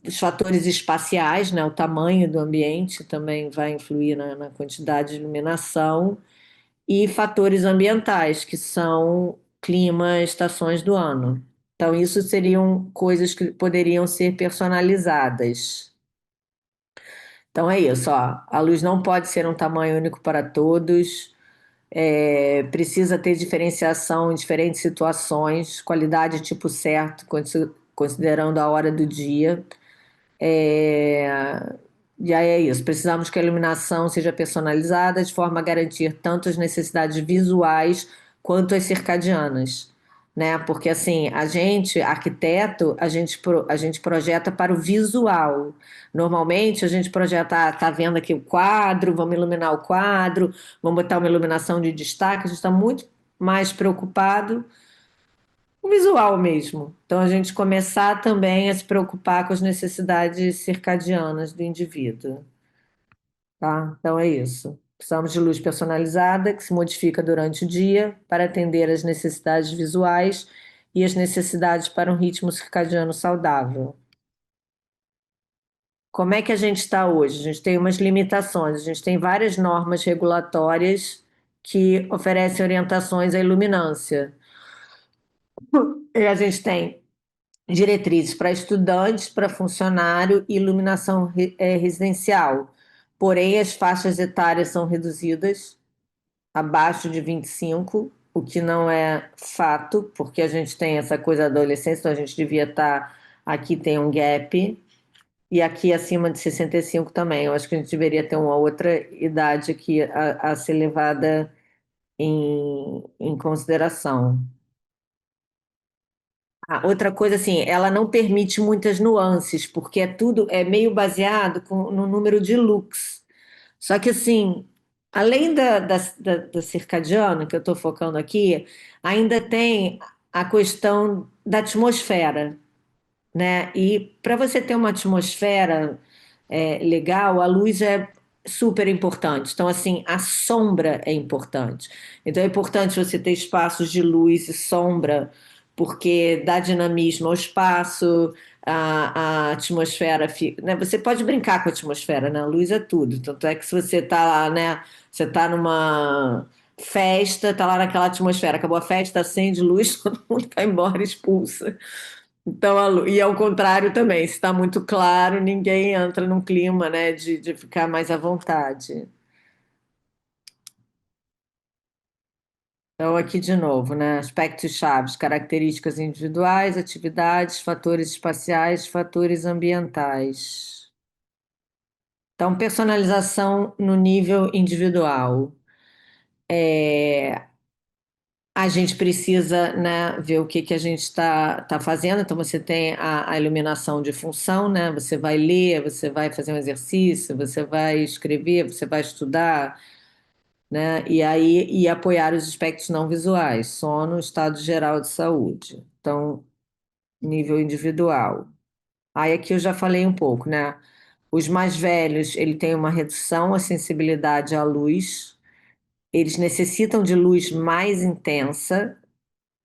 [SPEAKER 2] os fatores espaciais, né, o tamanho do ambiente também vai influir na quantidade de iluminação, e fatores ambientais, que são clima, estações do ano. Então, isso seriam coisas que poderiam ser personalizadas. Então, é isso, ó. A luz não pode ser um tamanho único para todos. Precisa ter diferenciação em diferentes situações, qualidade e tipo certo, considerando a hora do dia. É, e aí é isso. Precisamos que a iluminação seja personalizada de forma a garantir tanto as necessidades visuais quanto as circadianas, né? Porque assim, a gente, arquiteto, a gente projeta para o visual. Normalmente a gente projeta, tá vendo aqui o quadro, vamos iluminar o quadro, vamos botar uma iluminação de destaque, a gente está muito mais preocupado o visual mesmo. Então, a gente começar também a se preocupar com as necessidades circadianas do indivíduo, tá? Então, é isso. Precisamos de luz personalizada, que se modifica durante o dia para atender às necessidades visuais e as necessidades para um ritmo circadiano saudável. como é que a gente está hoje? A gente tem umas limitações, a gente tem várias normas regulatórias que oferecem orientações à iluminância. E a gente tem diretrizes para estudantes, para funcionário e iluminação residencial. Porém, as faixas etárias são reduzidas abaixo de 25, o que não é fato, porque a gente tem essa coisa da adolescência, então a gente devia estar. Aqui tem um gap, e aqui acima de 65 também. Eu acho que a gente deveria ter uma outra idade aqui a ser levada em consideração. Ah, outra coisa, assim, ela não permite muitas nuances, porque é meio baseado no número de lux. Só que, assim, além da circadiana, que eu estou focando aqui, ainda tem a questão da atmosfera, né? E para você ter uma atmosfera legal, a luz é super importante. Então, assim, a sombra é importante. Então, é importante você ter espaços de luz e sombra, porque dá dinamismo ao espaço, a atmosfera fica, né? Você pode brincar com a atmosfera, né? A luz é tudo. Tanto é que se você está lá, né? Você está numa festa, tá lá naquela atmosfera, acabou a festa, acende luz, todo mundo vai embora, expulsa. Então, e ao contrário também, se está muito claro, ninguém entra num clima, né, de ficar mais à vontade. Então, aqui de novo, né, aspectos chaves, características individuais, atividades, fatores espaciais, fatores ambientais. Então, personalização no nível individual. A gente precisa, né, ver o que que a gente está fazendo. Então, você tem a iluminação de função, né? Você vai ler, você vai fazer um exercício, você vai escrever, você vai estudar, né? E aí, e apoiar os aspectos não visuais, sono, estado geral de saúde. Então, nível individual. Aí aqui eu já falei um pouco, né? Os mais velhos, ele tem uma redução à sensibilidade à luz. Eles necessitam de luz mais intensa,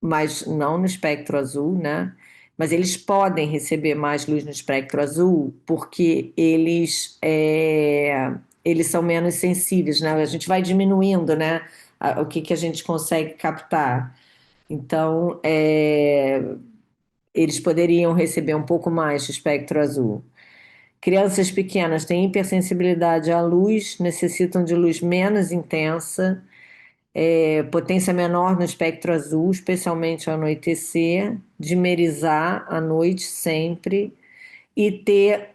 [SPEAKER 2] mas não no espectro azul, né? Mas eles podem receber mais luz no espectro azul porque eles são menos sensíveis, né? A gente vai diminuindo, né? O que que a gente consegue captar. Então, eles poderiam receber um pouco mais de espectro azul. Crianças pequenas têm hipersensibilidade à luz, necessitam de luz menos intensa, potência menor no espectro azul, especialmente ao anoitecer, dimerizar à noite sempre e ter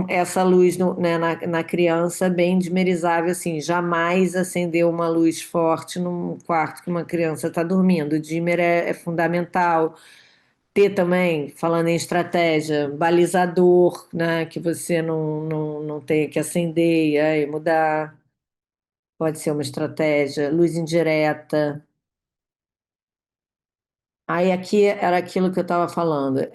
[SPEAKER 2] essa luz né, na criança bem dimerizável, assim, jamais acender uma luz forte num quarto que uma criança está dormindo. O dimmer é fundamental. Ter também, falando em estratégia, balizador, né, que você não tenha que acender e aí mudar. Pode ser uma estratégia, luz indireta. Aí aqui era aquilo que eu estava falando,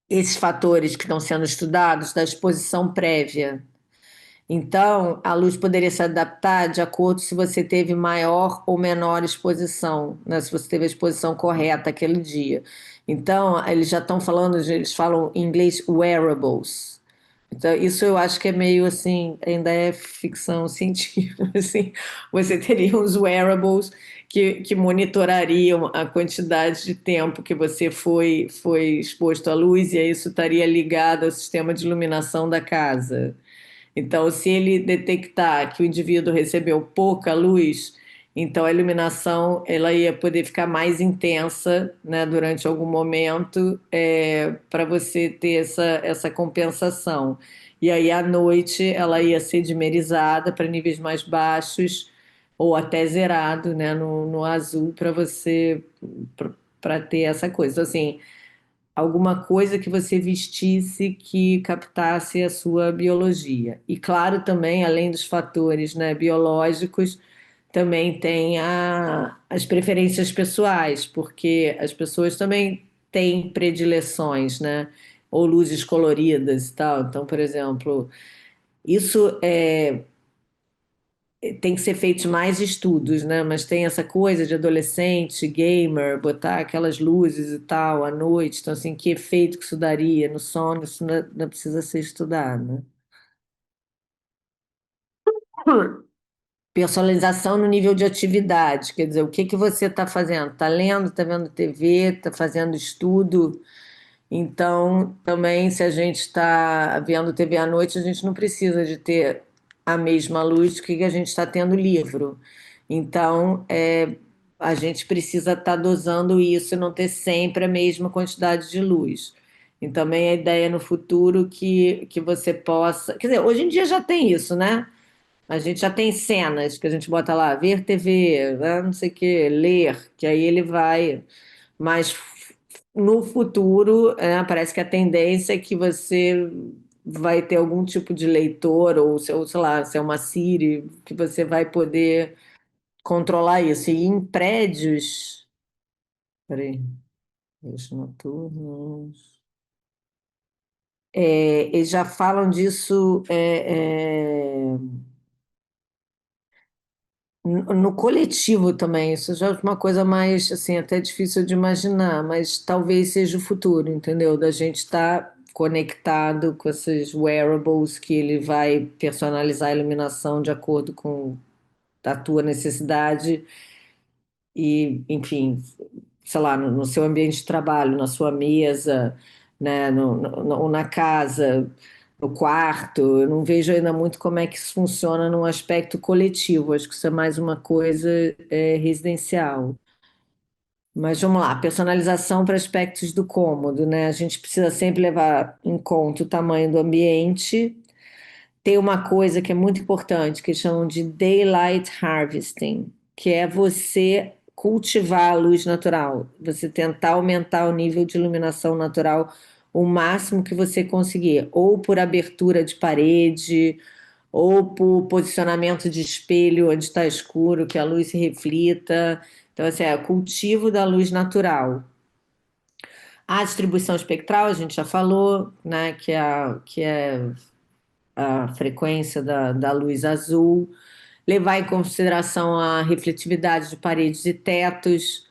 [SPEAKER 2] esses fatores que estão sendo estudados da exposição prévia. Então, a luz poderia se adaptar de acordo se você teve maior ou menor exposição, né? Se você teve a exposição correta aquele dia. Então, eles já estão falando, eles falam em inglês wearables. Então, isso eu acho que é meio assim, ainda é ficção científica, assim. Você teria uns wearables que monitorariam a quantidade de tempo que você foi exposto à luz, e aí isso estaria ligado ao sistema de iluminação da casa. Então, se ele detectar que o indivíduo recebeu pouca luz, então a iluminação ela ia poder ficar mais intensa, né, durante algum momento, para você ter essa compensação. E aí à noite ela ia ser dimerizada para níveis mais baixos ou até zerado, né, no azul para você para ter essa coisa. Então, assim, alguma coisa que você vestisse que captasse a sua biologia. E claro, também, além dos fatores, né, biológicos, também tem as preferências pessoais, porque as pessoas também têm predileções, né? Ou luzes coloridas e tal. Então, por exemplo, isso tem que ser feitos mais estudos, né? Mas tem essa coisa de adolescente, gamer, botar aquelas luzes e tal à noite. Então, assim, que efeito que isso daria no sono, isso não precisa ser estudado, né? Personalização no nível de atividade, quer dizer, o que que você está fazendo? Está lendo, está vendo TV, está fazendo estudo? Então, também, se a gente está vendo TV à noite, a gente não precisa de ter a mesma luz que a gente está tendo livro. Então, a gente precisa estar dosando isso e não ter sempre a mesma quantidade de luz. E também a ideia no futuro que você possa. Quer dizer, hoje em dia já tem isso, né? A gente já tem cenas que a gente bota lá, ver TV, né, não sei o quê, ler, que aí ele vai. Mas no futuro, parece que a tendência é que você vai ter algum tipo de leitor, ou sei lá, se é uma Siri, que você vai poder controlar isso. E em prédios. Peraí, os noturnos. Eles já falam disso. No coletivo também, isso já é uma coisa mais, assim, até difícil de imaginar, mas talvez seja o futuro, entendeu? Da gente estar conectado com esses wearables que ele vai personalizar a iluminação de acordo com a tua necessidade e, enfim, sei lá, no seu ambiente de trabalho, na sua mesa, né, ou na casa, no quarto. Eu não vejo ainda muito como é que isso funciona num aspecto coletivo. Acho que isso é mais uma coisa residencial. Mas vamos lá, personalização para aspectos do cômodo, né? A gente precisa sempre levar em conta o tamanho do ambiente. Tem uma coisa que é muito importante, que chamam de daylight harvesting, que é você cultivar a luz natural, você tentar aumentar o nível de iluminação natural o máximo que você conseguir, ou por abertura de parede, ou por posicionamento de espelho onde está escuro, que a luz se reflita. Então, assim, é o cultivo da luz natural. A distribuição espectral, a gente já falou, né, que é a frequência da luz azul, levar em consideração a refletividade de paredes e tetos,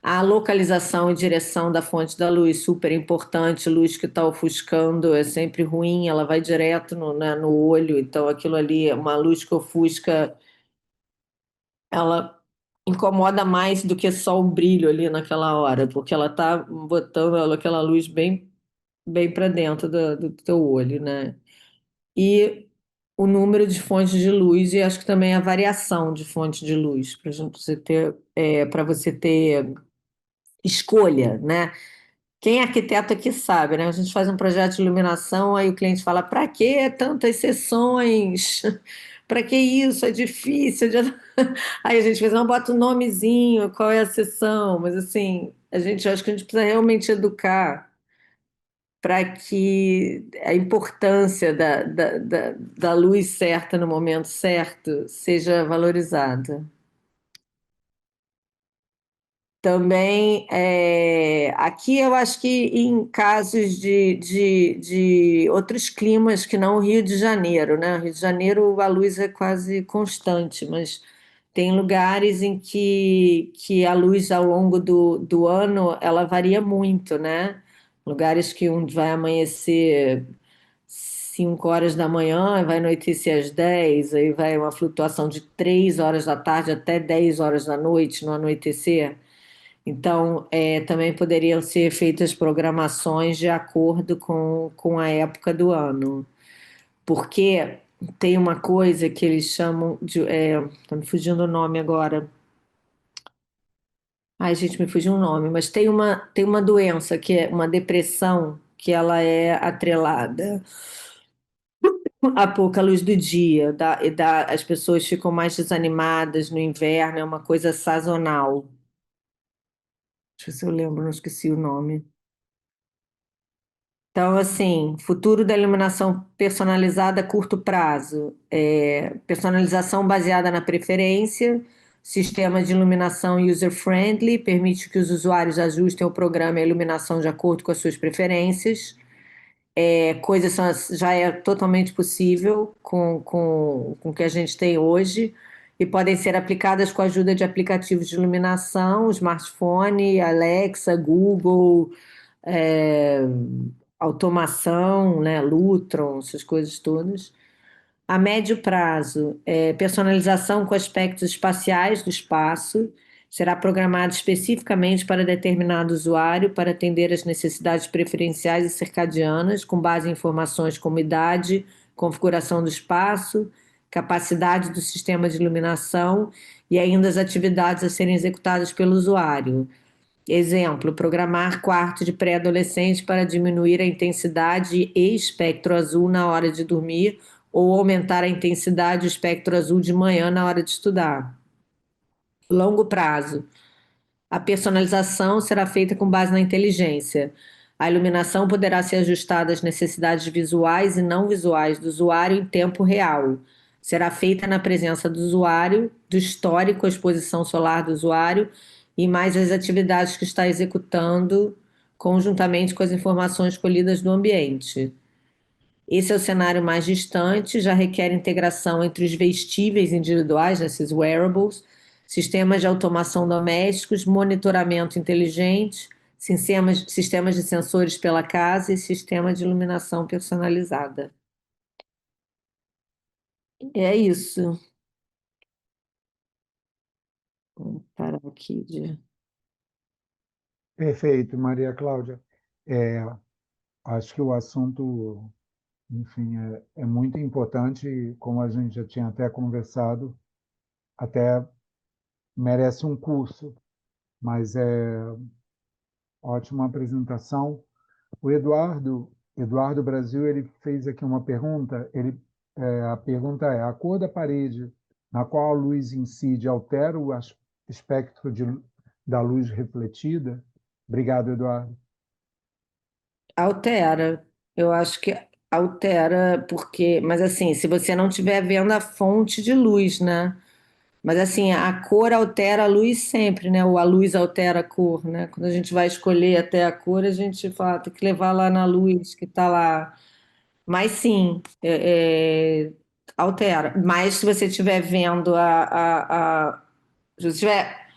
[SPEAKER 2] a localização e direção da fonte da luz, super importante. Luz que está ofuscando é sempre ruim, ela vai direto no olho, então aquilo ali, uma luz que ofusca, ela incomoda mais do que só o brilho ali naquela hora, porque ela está botando aquela luz bem para dentro do teu olho, né? E o número de fontes de luz e acho que também a variação de fonte de luz para você ter escolha, né? Quem é arquiteto aqui sabe, né? A gente faz um projeto de iluminação, aí o cliente fala: para que tantas sessões? Para que isso? É difícil. Aí a gente fez, não, bota um nomezinho, qual é a sessão? Mas assim, acho que a gente precisa realmente educar para que a importância da luz certa no momento certo seja valorizada. Também, aqui eu acho que em casos de outros climas que não o Rio de Janeiro, né? Rio de Janeiro a luz é quase constante, mas tem lugares em que a luz ao longo do ano ela varia muito, né? Lugares que um vai amanhecer 5 horas da manhã, vai anoitecer às 10, aí vai uma flutuação de 3 horas da tarde até 10 horas da noite no anoitecer. Então, também poderiam ser feitas programações de acordo com a época do ano, porque tem uma coisa que eles chamam de. Tá me fugindo o nome agora. Ai, gente, me fugiu o nome, mas tem uma doença que é uma depressão que ela é atrelada a pouca luz do dia, as pessoas ficam mais desanimadas no inverno, é uma coisa sazonal. Deixa eu ver se eu lembro, não esqueci o nome. Então, assim, futuro da iluminação personalizada a curto prazo, personalização baseada na preferência, sistema de iluminação user-friendly, permite que os usuários ajustem o programa e a iluminação de acordo com as suas preferências. já é totalmente possível com o que a gente tem hoje e podem ser aplicadas com a ajuda de aplicativos de iluminação, smartphone, Alexa, Google, é, automação, né, Lutron, essas coisas todas. A médio prazo, personalização com aspectos espaciais do espaço. Será programado especificamente para determinado usuário para atender às necessidades preferenciais e circadianas, com base em informações como idade, configuração do espaço, capacidade do sistema de iluminação e ainda as atividades a serem executadas pelo usuário. Exemplo, programar quarto de pré-adolescente para diminuir a intensidade e espectro azul na hora de dormir ou aumentar a intensidade e espectro azul de manhã na hora de estudar. Longo prazo. A personalização será feita com base na inteligência. A iluminação poderá ser ajustada às necessidades visuais e não visuais do usuário em tempo real. Será feita na presença do usuário, do histórico, a exposição solar do usuário e mais as atividades que está executando, conjuntamente com as informações colhidas do ambiente. Esse é o cenário mais distante, já requer integração entre os vestíveis individuais, esses wearables, sistemas de automação domésticos, monitoramento inteligente, sistemas de sensores pela casa e sistema de iluminação personalizada. É isso. Vou parar aqui de...
[SPEAKER 1] Perfeito, Maria Cláudia. É, acho que o assunto, enfim, é muito importante, e como a gente já tinha até conversado, até merece um curso, mas é ótima apresentação. O Eduardo Brasil, ele fez aqui uma pergunta. A pergunta é: a cor da parede na qual a luz incide altera o espectro da luz refletida? Obrigado, Eduardo.
[SPEAKER 2] Altera. Eu acho que altera porque... Mas assim, se você não estiver vendo a fonte de luz, né? Mas assim, a cor altera a luz sempre, né? Ou a luz altera a cor, né? Quando a gente vai escolher até a cor, a gente fala, tem que levar lá na luz que está lá. Mas sim, altera. Mas se você estiver vendo se você tiver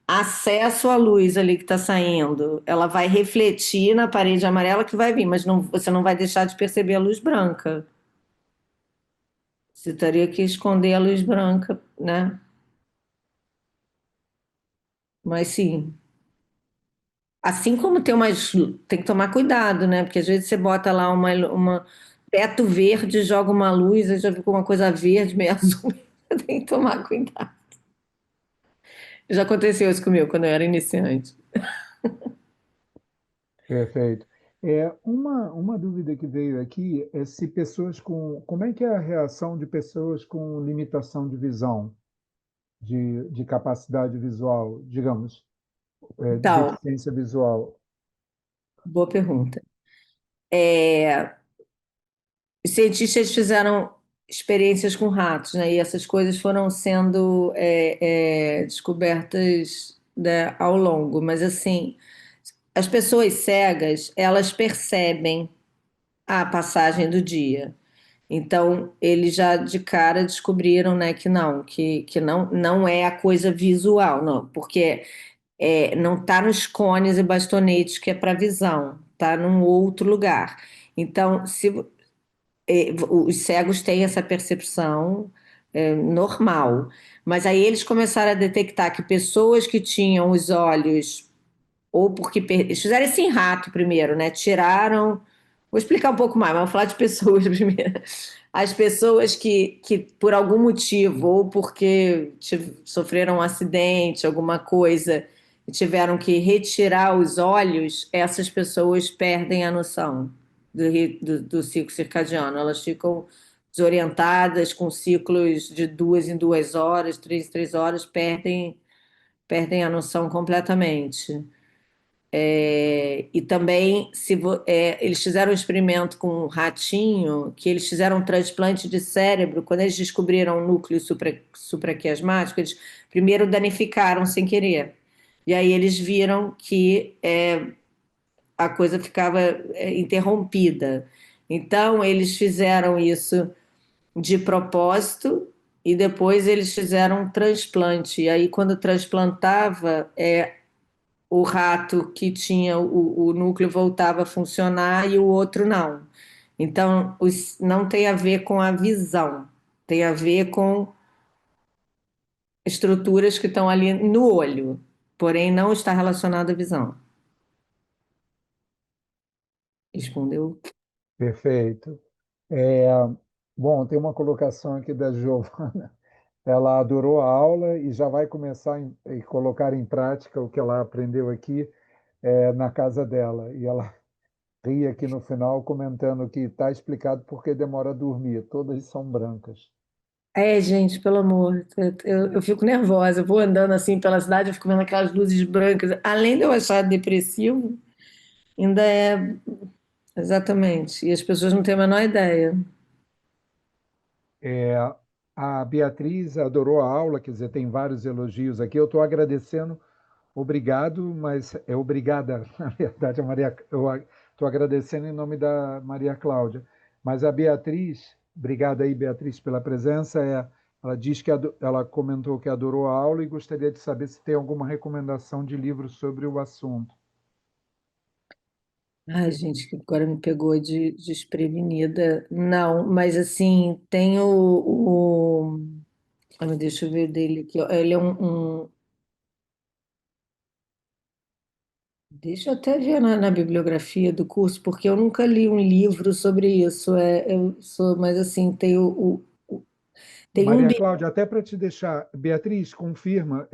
[SPEAKER 2] acesso à luz ali que está saindo, ela vai refletir na parede amarela que vai vir, mas não, você não vai deixar de perceber a luz branca. Você teria que esconder a luz branca, né? Mas sim. Assim como tem que tomar cuidado, né? Porque às vezes você bota lá uma teto verde, joga uma luz, aí já fica uma coisa verde, meio azul. Tem que tomar cuidado. Já aconteceu isso comigo quando eu era iniciante.
[SPEAKER 1] Perfeito. Uma dúvida que veio aqui é se pessoas com... Como é que é a reação de pessoas com limitação de visão, de capacidade visual, digamos,
[SPEAKER 2] Então,
[SPEAKER 1] deficiência visual?
[SPEAKER 2] boa pergunta. Os cientistas fizeram experiências com ratos, né? E essas coisas foram sendo descobertas, né, ao longo. Mas assim, as pessoas cegas, elas percebem a passagem do dia. Então, eles já de cara descobriram, né, que não é a coisa visual, não, porque não está nos cones e bastonetes que é para visão, está num outro lugar. Então, os cegos têm essa percepção normal, mas aí eles começaram a detectar que pessoas que tinham os olhos ou porque eles fizeram isso em rato primeiro, né? Tiraram. Vou explicar um pouco mais, mas vou falar de pessoas primeiro. As pessoas que por algum motivo, ou porque sofreram um acidente, alguma coisa, e tiveram que retirar os olhos, essas pessoas perdem a noção do ciclo circadiano. Elas ficam desorientadas com ciclos de 2 em 2 horas, 3 em 3 horas, perdem a noção completamente. E também, eles fizeram um experimento com um ratinho, que eles fizeram um transplante de cérebro. Quando eles descobriram o núcleo supraquiasmático, eles primeiro danificaram sem querer. E aí eles viram que a coisa ficava interrompida. Então, eles fizeram isso de propósito e depois eles fizeram um transplante. E aí, quando transplantava, o rato que tinha o núcleo voltava a funcionar e o outro não. Então, não tem a ver com a visão, tem a ver com estruturas que estão ali no olho, porém não está relacionado à visão. Respondeu?
[SPEAKER 1] Perfeito. É, bom, tem uma colocação aqui da Giovana. Ela adorou a aula e já vai começar a colocar em prática o que ela aprendeu aqui na casa dela. E ela ri aqui no final comentando que está explicado porque demora a dormir. Todas são brancas.
[SPEAKER 2] Gente, pelo amor, eu fico nervosa. Eu vou andando assim pela cidade, eu fico vendo aquelas luzes brancas. Além de eu achar depressivo, ainda é exatamente. E as pessoas não têm a menor ideia.
[SPEAKER 1] É, a Beatriz adorou a aula, quer dizer, tem vários elogios aqui. Eu estou agradecendo, obrigado, mas é obrigada, na verdade, a Maria, eu estou agradecendo em nome da Maria Cláudia. Mas a Beatriz, obrigada aí, Beatriz, pela presença. Ela diz que ela comentou que adorou a aula e gostaria de saber se tem alguma recomendação de livro sobre o assunto.
[SPEAKER 2] Ai, gente, que agora me pegou de desprevenida. Não, mas assim, tem Ai, deixa eu ver dele aqui, ó. Ele é Deixa eu até ver na bibliografia do curso, porque eu nunca li um livro sobre isso. Mas assim, tem um
[SPEAKER 1] Maria
[SPEAKER 2] livro.
[SPEAKER 1] Cláudia, até para te deixar, Beatriz, confirma,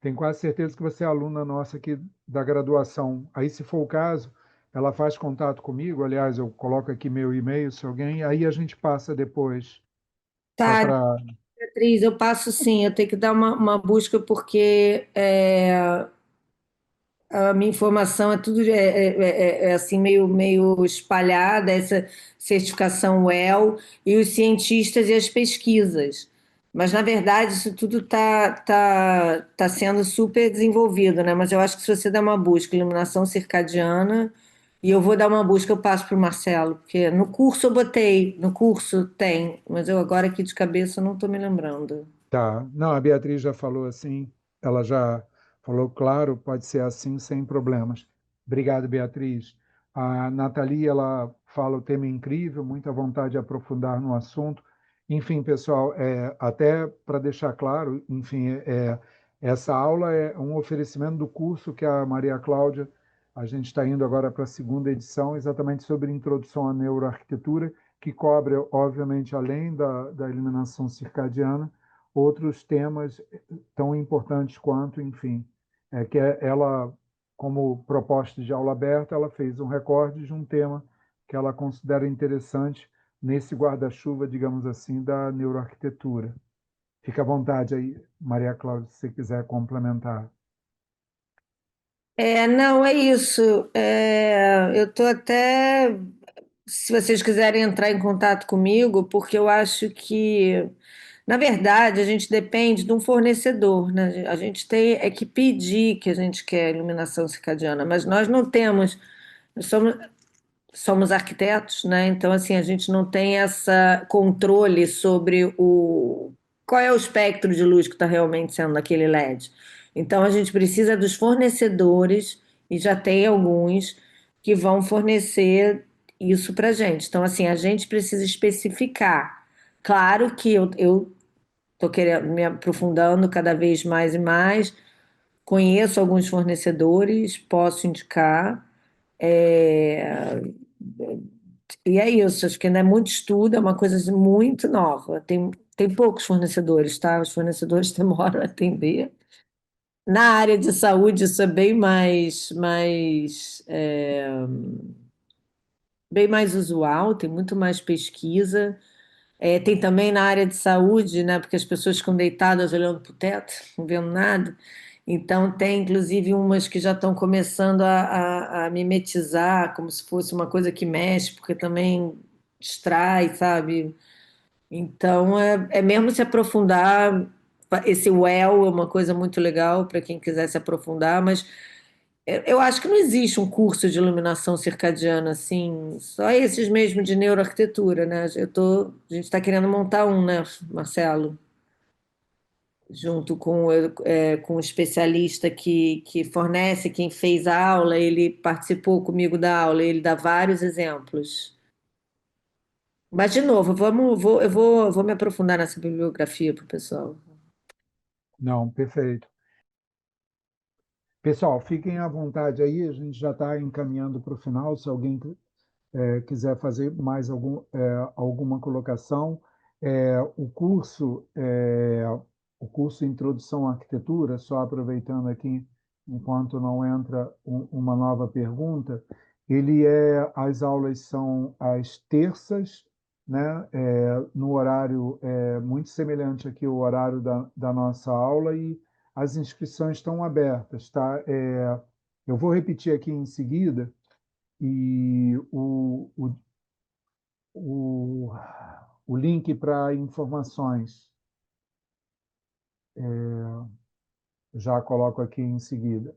[SPEAKER 1] tenho quase certeza que você é aluna nossa aqui da graduação. Aí, se for o caso, ela faz contato comigo. Aliás, eu coloco aqui meu e-mail, se alguém, aí a gente passa depois, só
[SPEAKER 2] Tá,
[SPEAKER 1] para.
[SPEAKER 2] Beatriz, eu passo sim, eu tenho que dar uma busca, porque a minha informação é tudo assim meio espalhada, essa certificação WELL e os cientistas e as pesquisas. Mas, na verdade, isso tudo tá sendo super desenvolvido, né? Mas eu acho que se você der uma busca, iluminação circadiana, e eu vou dar uma busca, eu passo para o Marcelo, porque no curso eu botei, no curso tem, mas eu agora aqui de cabeça não estou me lembrando.
[SPEAKER 1] Tá. Não, a Beatriz já falou assim, ela já falou, claro, pode ser assim, sem problemas. Obrigado, Beatriz. A Nathalie, ela fala o tema é incrível, muita vontade de aprofundar no assunto. Enfim, pessoal, até para deixar claro, enfim, essa aula é um oferecimento do curso que a Maria Cláudia, a gente está indo agora para a segunda edição, exatamente sobre introdução à neuroarquitetura, que cobre, obviamente, além da iluminação circadiana, outros temas tão importantes quanto, enfim, ela, como proposta de aula aberta, ela fez um recorde de um tema que ela considera interessante nesse guarda-chuva, digamos assim, da neuroarquitetura. Fica à vontade aí, Maria Cláudia, se você quiser complementar.
[SPEAKER 2] Não, é isso. Eu estou até, se vocês quiserem entrar em contato comigo, porque eu acho que, na verdade, a gente depende de um fornecedor, né? A gente tem que pedir que a gente quer iluminação circadiana, mas nós não temos, nós somos arquitetos, né? Então, assim, a gente não tem essa controle sobre qual é o espectro de luz que está realmente sendo naquele LED. Então, a gente precisa dos fornecedores, e já tem alguns que vão fornecer isso para a gente. Então, assim, a gente precisa especificar. Claro que eu estou querendo me aprofundando cada vez mais e mais, conheço alguns fornecedores, posso indicar. É, e é isso, acho que ainda é muito estudo, é uma coisa assim, muito nova. Tem poucos fornecedores, tá? Os fornecedores demoram a atender. Na área de saúde, isso é bem mais usual, tem muito mais pesquisa. Tem também na área de saúde, né? Porque as pessoas ficam deitadas olhando para o teto, não vendo nada. Então, tem inclusive umas que já estão começando a mimetizar, como se fosse uma coisa que mexe, porque também distrai, sabe? Então, é mesmo se aprofundar. Esse well é uma coisa muito legal para quem quiser se aprofundar, mas Eu acho que não existe um curso de iluminação circadiana assim, só esses mesmo de neuroarquitetura, né? A gente está querendo montar um, né, Marcelo? Junto com um especialista que fornece, quem fez a aula, ele participou comigo da aula, ele dá vários exemplos. Mas, de novo, eu vou me aprofundar nessa bibliografia para o pessoal.
[SPEAKER 1] Não, perfeito. Pessoal, fiquem à vontade aí, a gente já está encaminhando para o final. Se alguém quiser fazer mais alguma colocação, o curso Introdução à Arquitetura, só aproveitando aqui, enquanto não entra uma nova pergunta, as aulas são às terças, né, no horário muito semelhante aqui ao horário da nossa aula, e as inscrições estão abertas, tá? Eu vou repetir aqui em seguida, e o, o link para informações já coloco aqui em seguida.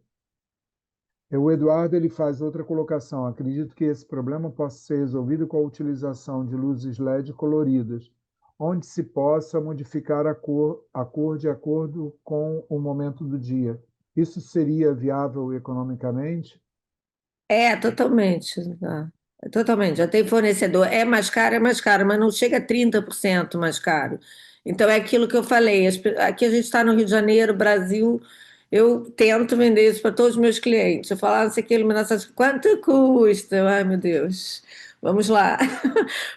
[SPEAKER 1] O Eduardo ele faz outra colocação. Acredito que esse problema possa ser resolvido com a utilização de luzes LED coloridas, onde se possa modificar a cor de acordo com o momento do dia. Isso seria viável economicamente?
[SPEAKER 2] Totalmente. Tá. Totalmente. Já tem fornecedor. É mais caro, mas não chega a 30% mais caro. Então é aquilo que eu falei. Aqui a gente está no Rio de Janeiro, Brasil. Eu tento vender isso para todos os meus clientes. Eu falo, não sei o que, iluminação, quanto custa? Ai, meu Deus. Vamos lá.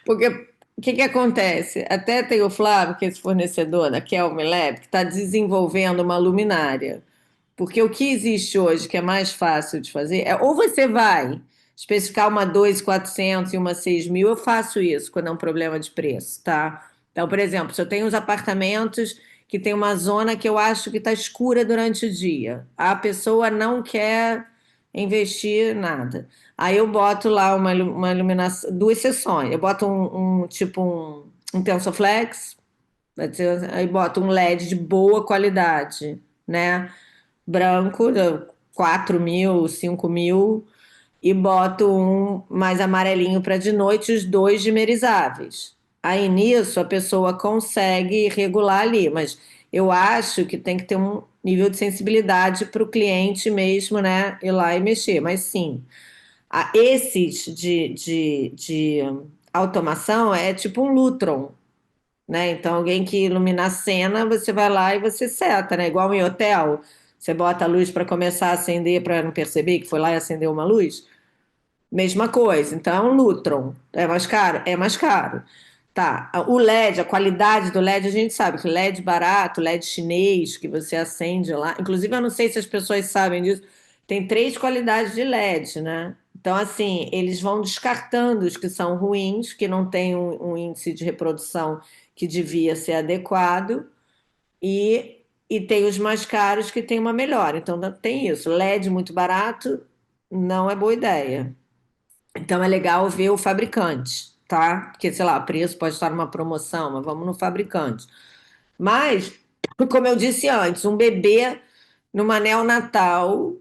[SPEAKER 2] Porque o que acontece? Até tem o Flávio, que é esse fornecedor da Kelme Lab, que está desenvolvendo uma luminária. Porque o que existe hoje, que é mais fácil de fazer, ou você vai especificar uma 2.400 e uma 6.000, eu faço isso quando é um problema de preço, tá? Então, por exemplo, se eu tenho uns apartamentos que tem uma zona que eu acho que está escura durante o dia, a pessoa não quer investir nada. Aí eu boto lá uma iluminação, duas seções. Eu boto um Tensoflex, aí boto um LED de boa qualidade, né? Branco, 4.000, 5.000, e boto um mais amarelinho para de noite, os dois dimerizáveis. Aí nisso a pessoa consegue regular ali, mas eu acho que tem que ter um nível de sensibilidade para o cliente mesmo, né? Ir lá e mexer. Mas sim, esses de automação é tipo um Lutron, né? Então, alguém que ilumina a cena, você vai lá e você seta, né? Igual em hotel, você bota a luz para começar a acender para não perceber que foi lá e acendeu uma luz. Mesma coisa. Então, é um Lutron. É mais caro? É mais caro. Tá. O LED, a qualidade do LED, a gente sabe que LED barato, LED chinês, que você acende lá. Inclusive, eu não sei se as pessoas sabem disso. Tem três qualidades de LED, né? Então, assim, eles vão descartando os que são ruins, que não têm um índice de reprodução que devia ser adequado, e tem os mais caros que tem uma melhor. Então, tem isso. LED muito barato não é boa ideia. Então é legal ver o fabricante, tá? Porque, sei lá, o preço pode estar numa promoção, mas vamos no fabricante. Mas, como eu disse antes, um bebê numa neonatal,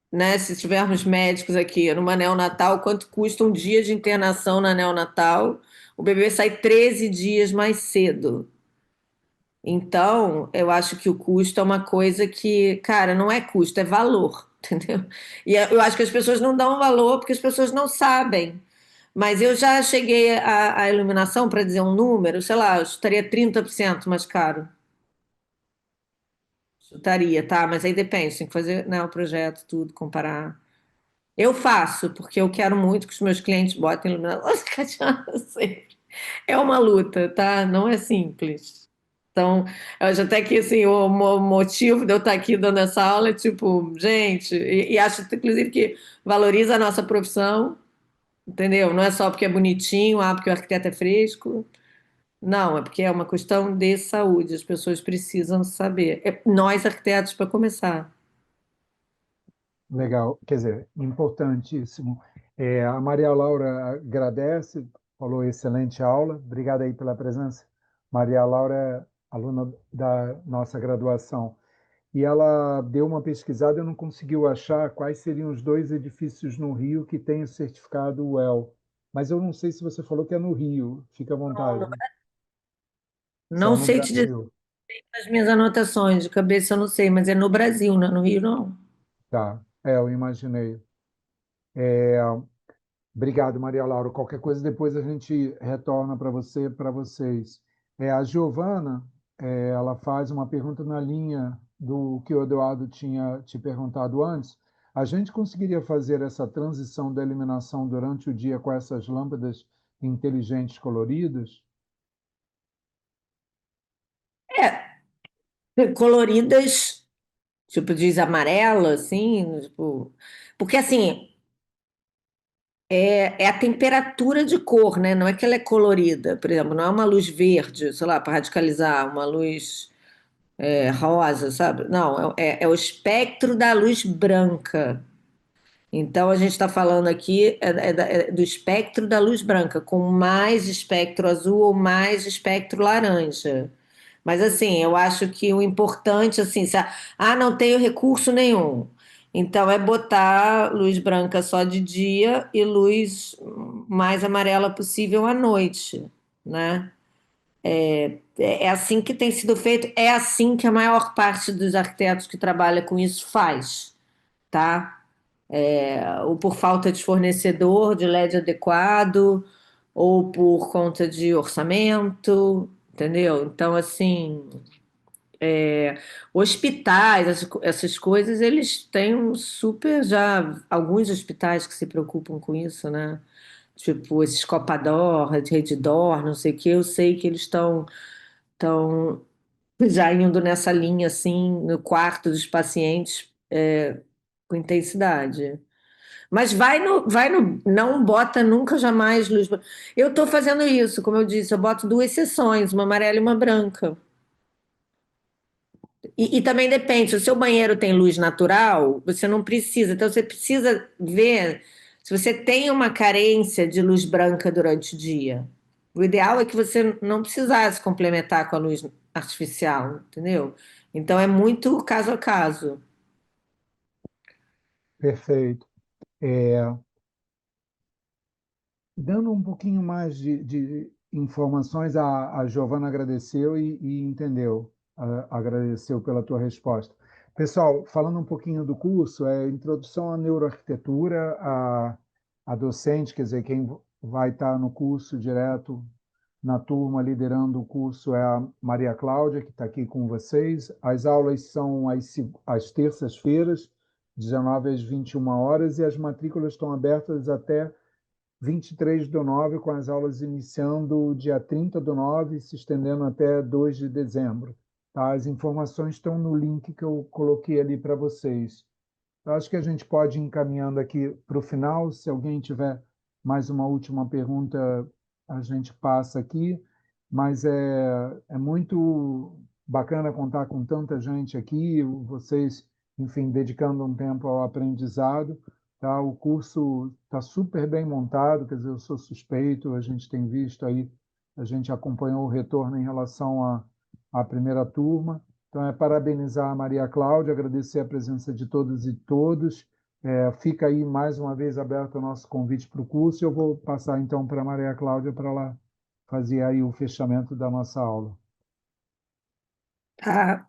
[SPEAKER 2] né? Se tivermos médicos aqui, numa neonatal, quanto custa um dia de internação na neonatal? O bebê sai 13 dias mais cedo. Então, eu acho que o custo é uma coisa que, cara, não é custo, é valor, entendeu? E eu acho que as pessoas não dão valor porque as pessoas não sabem. Mas eu já cheguei à iluminação, para dizer um número, sei lá, eu estaria 30% mais caro. Estaria, tá? Mas aí depende, tem que fazer, né, o projeto, tudo, comparar. Eu faço, porque eu quero muito que os meus clientes botem iluminação circadiana sempre. É uma luta, tá? Não é simples. Então, eu acho até que assim, o motivo de eu estar aqui dando essa aula é tipo, gente, e acho inclusive que valoriza a nossa profissão, entendeu? Não é só porque é bonitinho, porque o arquiteto é fresco. Não, é porque é uma questão de saúde, as pessoas precisam saber. Nós, arquitetos, para começar.
[SPEAKER 1] Legal, quer dizer, importantíssimo. A Maria Laura agradece, falou excelente aula. Obrigado aí pela presença. Maria Laura é aluna da nossa graduação. e ela deu uma pesquisada e não conseguiu achar quais seriam os dois edifícios no Rio que têm o certificado WELL. Mas eu não sei se você falou que é no Rio, fica à vontade.
[SPEAKER 2] Não
[SPEAKER 1] São no
[SPEAKER 2] sei te dizer
[SPEAKER 1] Brasil.
[SPEAKER 2] as minhas anotações, de cabeça eu não sei, mas é no Brasil, não é no Rio, não.
[SPEAKER 1] Tá, eu imaginei. Obrigado, Maria Laura. Qualquer coisa depois a gente retorna para você, para vocês. A Giovana, ela faz uma pergunta na linha do que o Eduardo tinha te perguntado antes. A gente conseguiria fazer essa transição da iluminação durante o dia com essas lâmpadas inteligentes coloridas?
[SPEAKER 2] Coloridas, tipo, diz amarela, assim, tipo, porque assim, é a temperatura de cor, né? Não é que ela é colorida, por exemplo, não é uma luz verde, sei lá, para radicalizar, uma luz rosa, sabe? Não, é o espectro da luz branca. Então, a gente está falando aqui é do espectro da luz branca, com mais espectro azul ou mais espectro laranja. Mas, assim, eu acho que o importante, assim, não tenho recurso nenhum. Então, é botar luz branca só de dia e luz mais amarela possível à noite, né? É assim que tem sido feito, é assim que a maior parte dos arquitetos que trabalha com isso faz, tá? Ou por falta de fornecedor de LED adequado, ou por conta de orçamento, entendeu? Então, assim, hospitais, essas coisas, eles têm um super já, alguns hospitais que se preocupam com isso, né? Tipo, esses Copador, Reddor, não sei o que, eu sei que eles estão já indo nessa linha, assim, no quarto dos pacientes, com intensidade. Mas não bota nunca jamais luz. Eu estou fazendo isso, como eu disse, eu boto duas seções, uma amarela e uma branca. E também depende, se o seu banheiro tem luz natural, você não precisa. Então você precisa ver se você tem uma carência de luz branca durante o dia. O ideal é que você não precisasse complementar com a luz artificial, entendeu? Então é muito caso a caso.
[SPEAKER 1] Perfeito. Dando um pouquinho mais de informações, a Giovana agradeceu e entendeu, agradeceu pela tua resposta. Pessoal, falando um pouquinho do curso, é Introdução à Neuroarquitetura, a docente, quer dizer, quem vai estar no curso direto na turma, liderando o curso, é a Maria Cláudia, que está aqui com vocês. As aulas são às terças-feiras, 19 às 21 horas, e as matrículas estão abertas até 23/9, com as aulas iniciando dia 30/9 e se estendendo até 2 de dezembro. Tá? As informações estão no link que eu coloquei ali para vocês. Eu acho que a gente pode ir encaminhando aqui para o final. Se alguém tiver mais uma última pergunta, a gente passa aqui. Mas é muito bacana contar com tanta gente aqui, vocês, enfim, dedicando um tempo ao aprendizado. Tá? O curso está super bem montado, quer dizer, eu sou suspeito, a gente tem visto aí, a gente acompanhou o retorno em relação à primeira turma. Então, parabenizar a Maria Cláudia, agradecer a presença de todos e todos. Fica aí mais uma vez aberto o nosso convite para o curso. Eu vou passar então para a Maria Cláudia para ela fazer aí o fechamento da nossa aula.
[SPEAKER 2] Tá?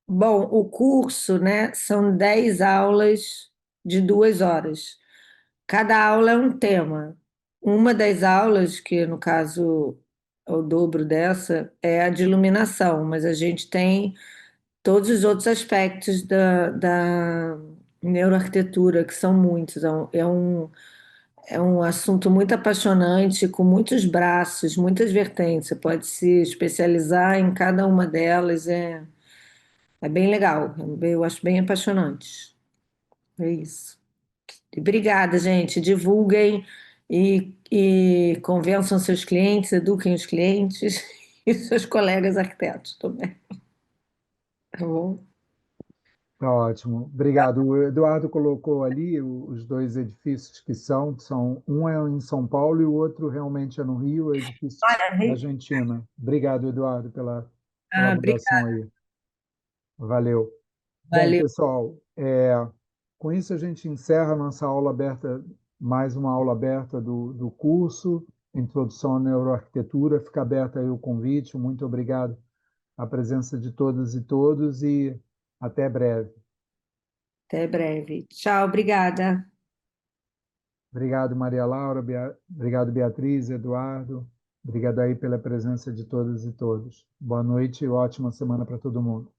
[SPEAKER 2] Bom, o curso, né, são 10 aulas de 2 horas. Cada aula é um tema. Uma das aulas, que no caso é o dobro dessa, é a de iluminação, mas a gente tem todos os outros aspectos da neuroarquitetura, que são muitos. É um assunto muito apaixonante, com muitos braços, muitas vertentes. Você pode se especializar em cada uma delas. É bem legal. Eu acho bem apaixonante. É isso. E obrigada, gente. Divulguem e convençam seus clientes, eduquem os clientes e seus colegas arquitetos também. Tá bom?
[SPEAKER 1] Tá ótimo, obrigado. O Eduardo colocou ali os dois edifícios um é em São Paulo e o outro realmente é no Rio, o edifício da
[SPEAKER 2] Olha,
[SPEAKER 1] Argentina. Obrigado, Eduardo, pela colaboração
[SPEAKER 2] obrigada.
[SPEAKER 1] aí. Valeu. Bom,
[SPEAKER 2] Valeu.
[SPEAKER 1] pessoal, com isso a gente encerra a nossa aula aberta, mais uma aula aberta do curso Introdução à Neuroarquitetura. Fica aberto aí o convite. Muito obrigado à presença de todas e todos e até breve.
[SPEAKER 2] Até breve. Tchau, obrigada.
[SPEAKER 1] Obrigado, Maria Laura. Obrigado, Beatriz, Eduardo. Obrigado aí pela presença de todas e todos. Boa noite e ótima semana para todo mundo.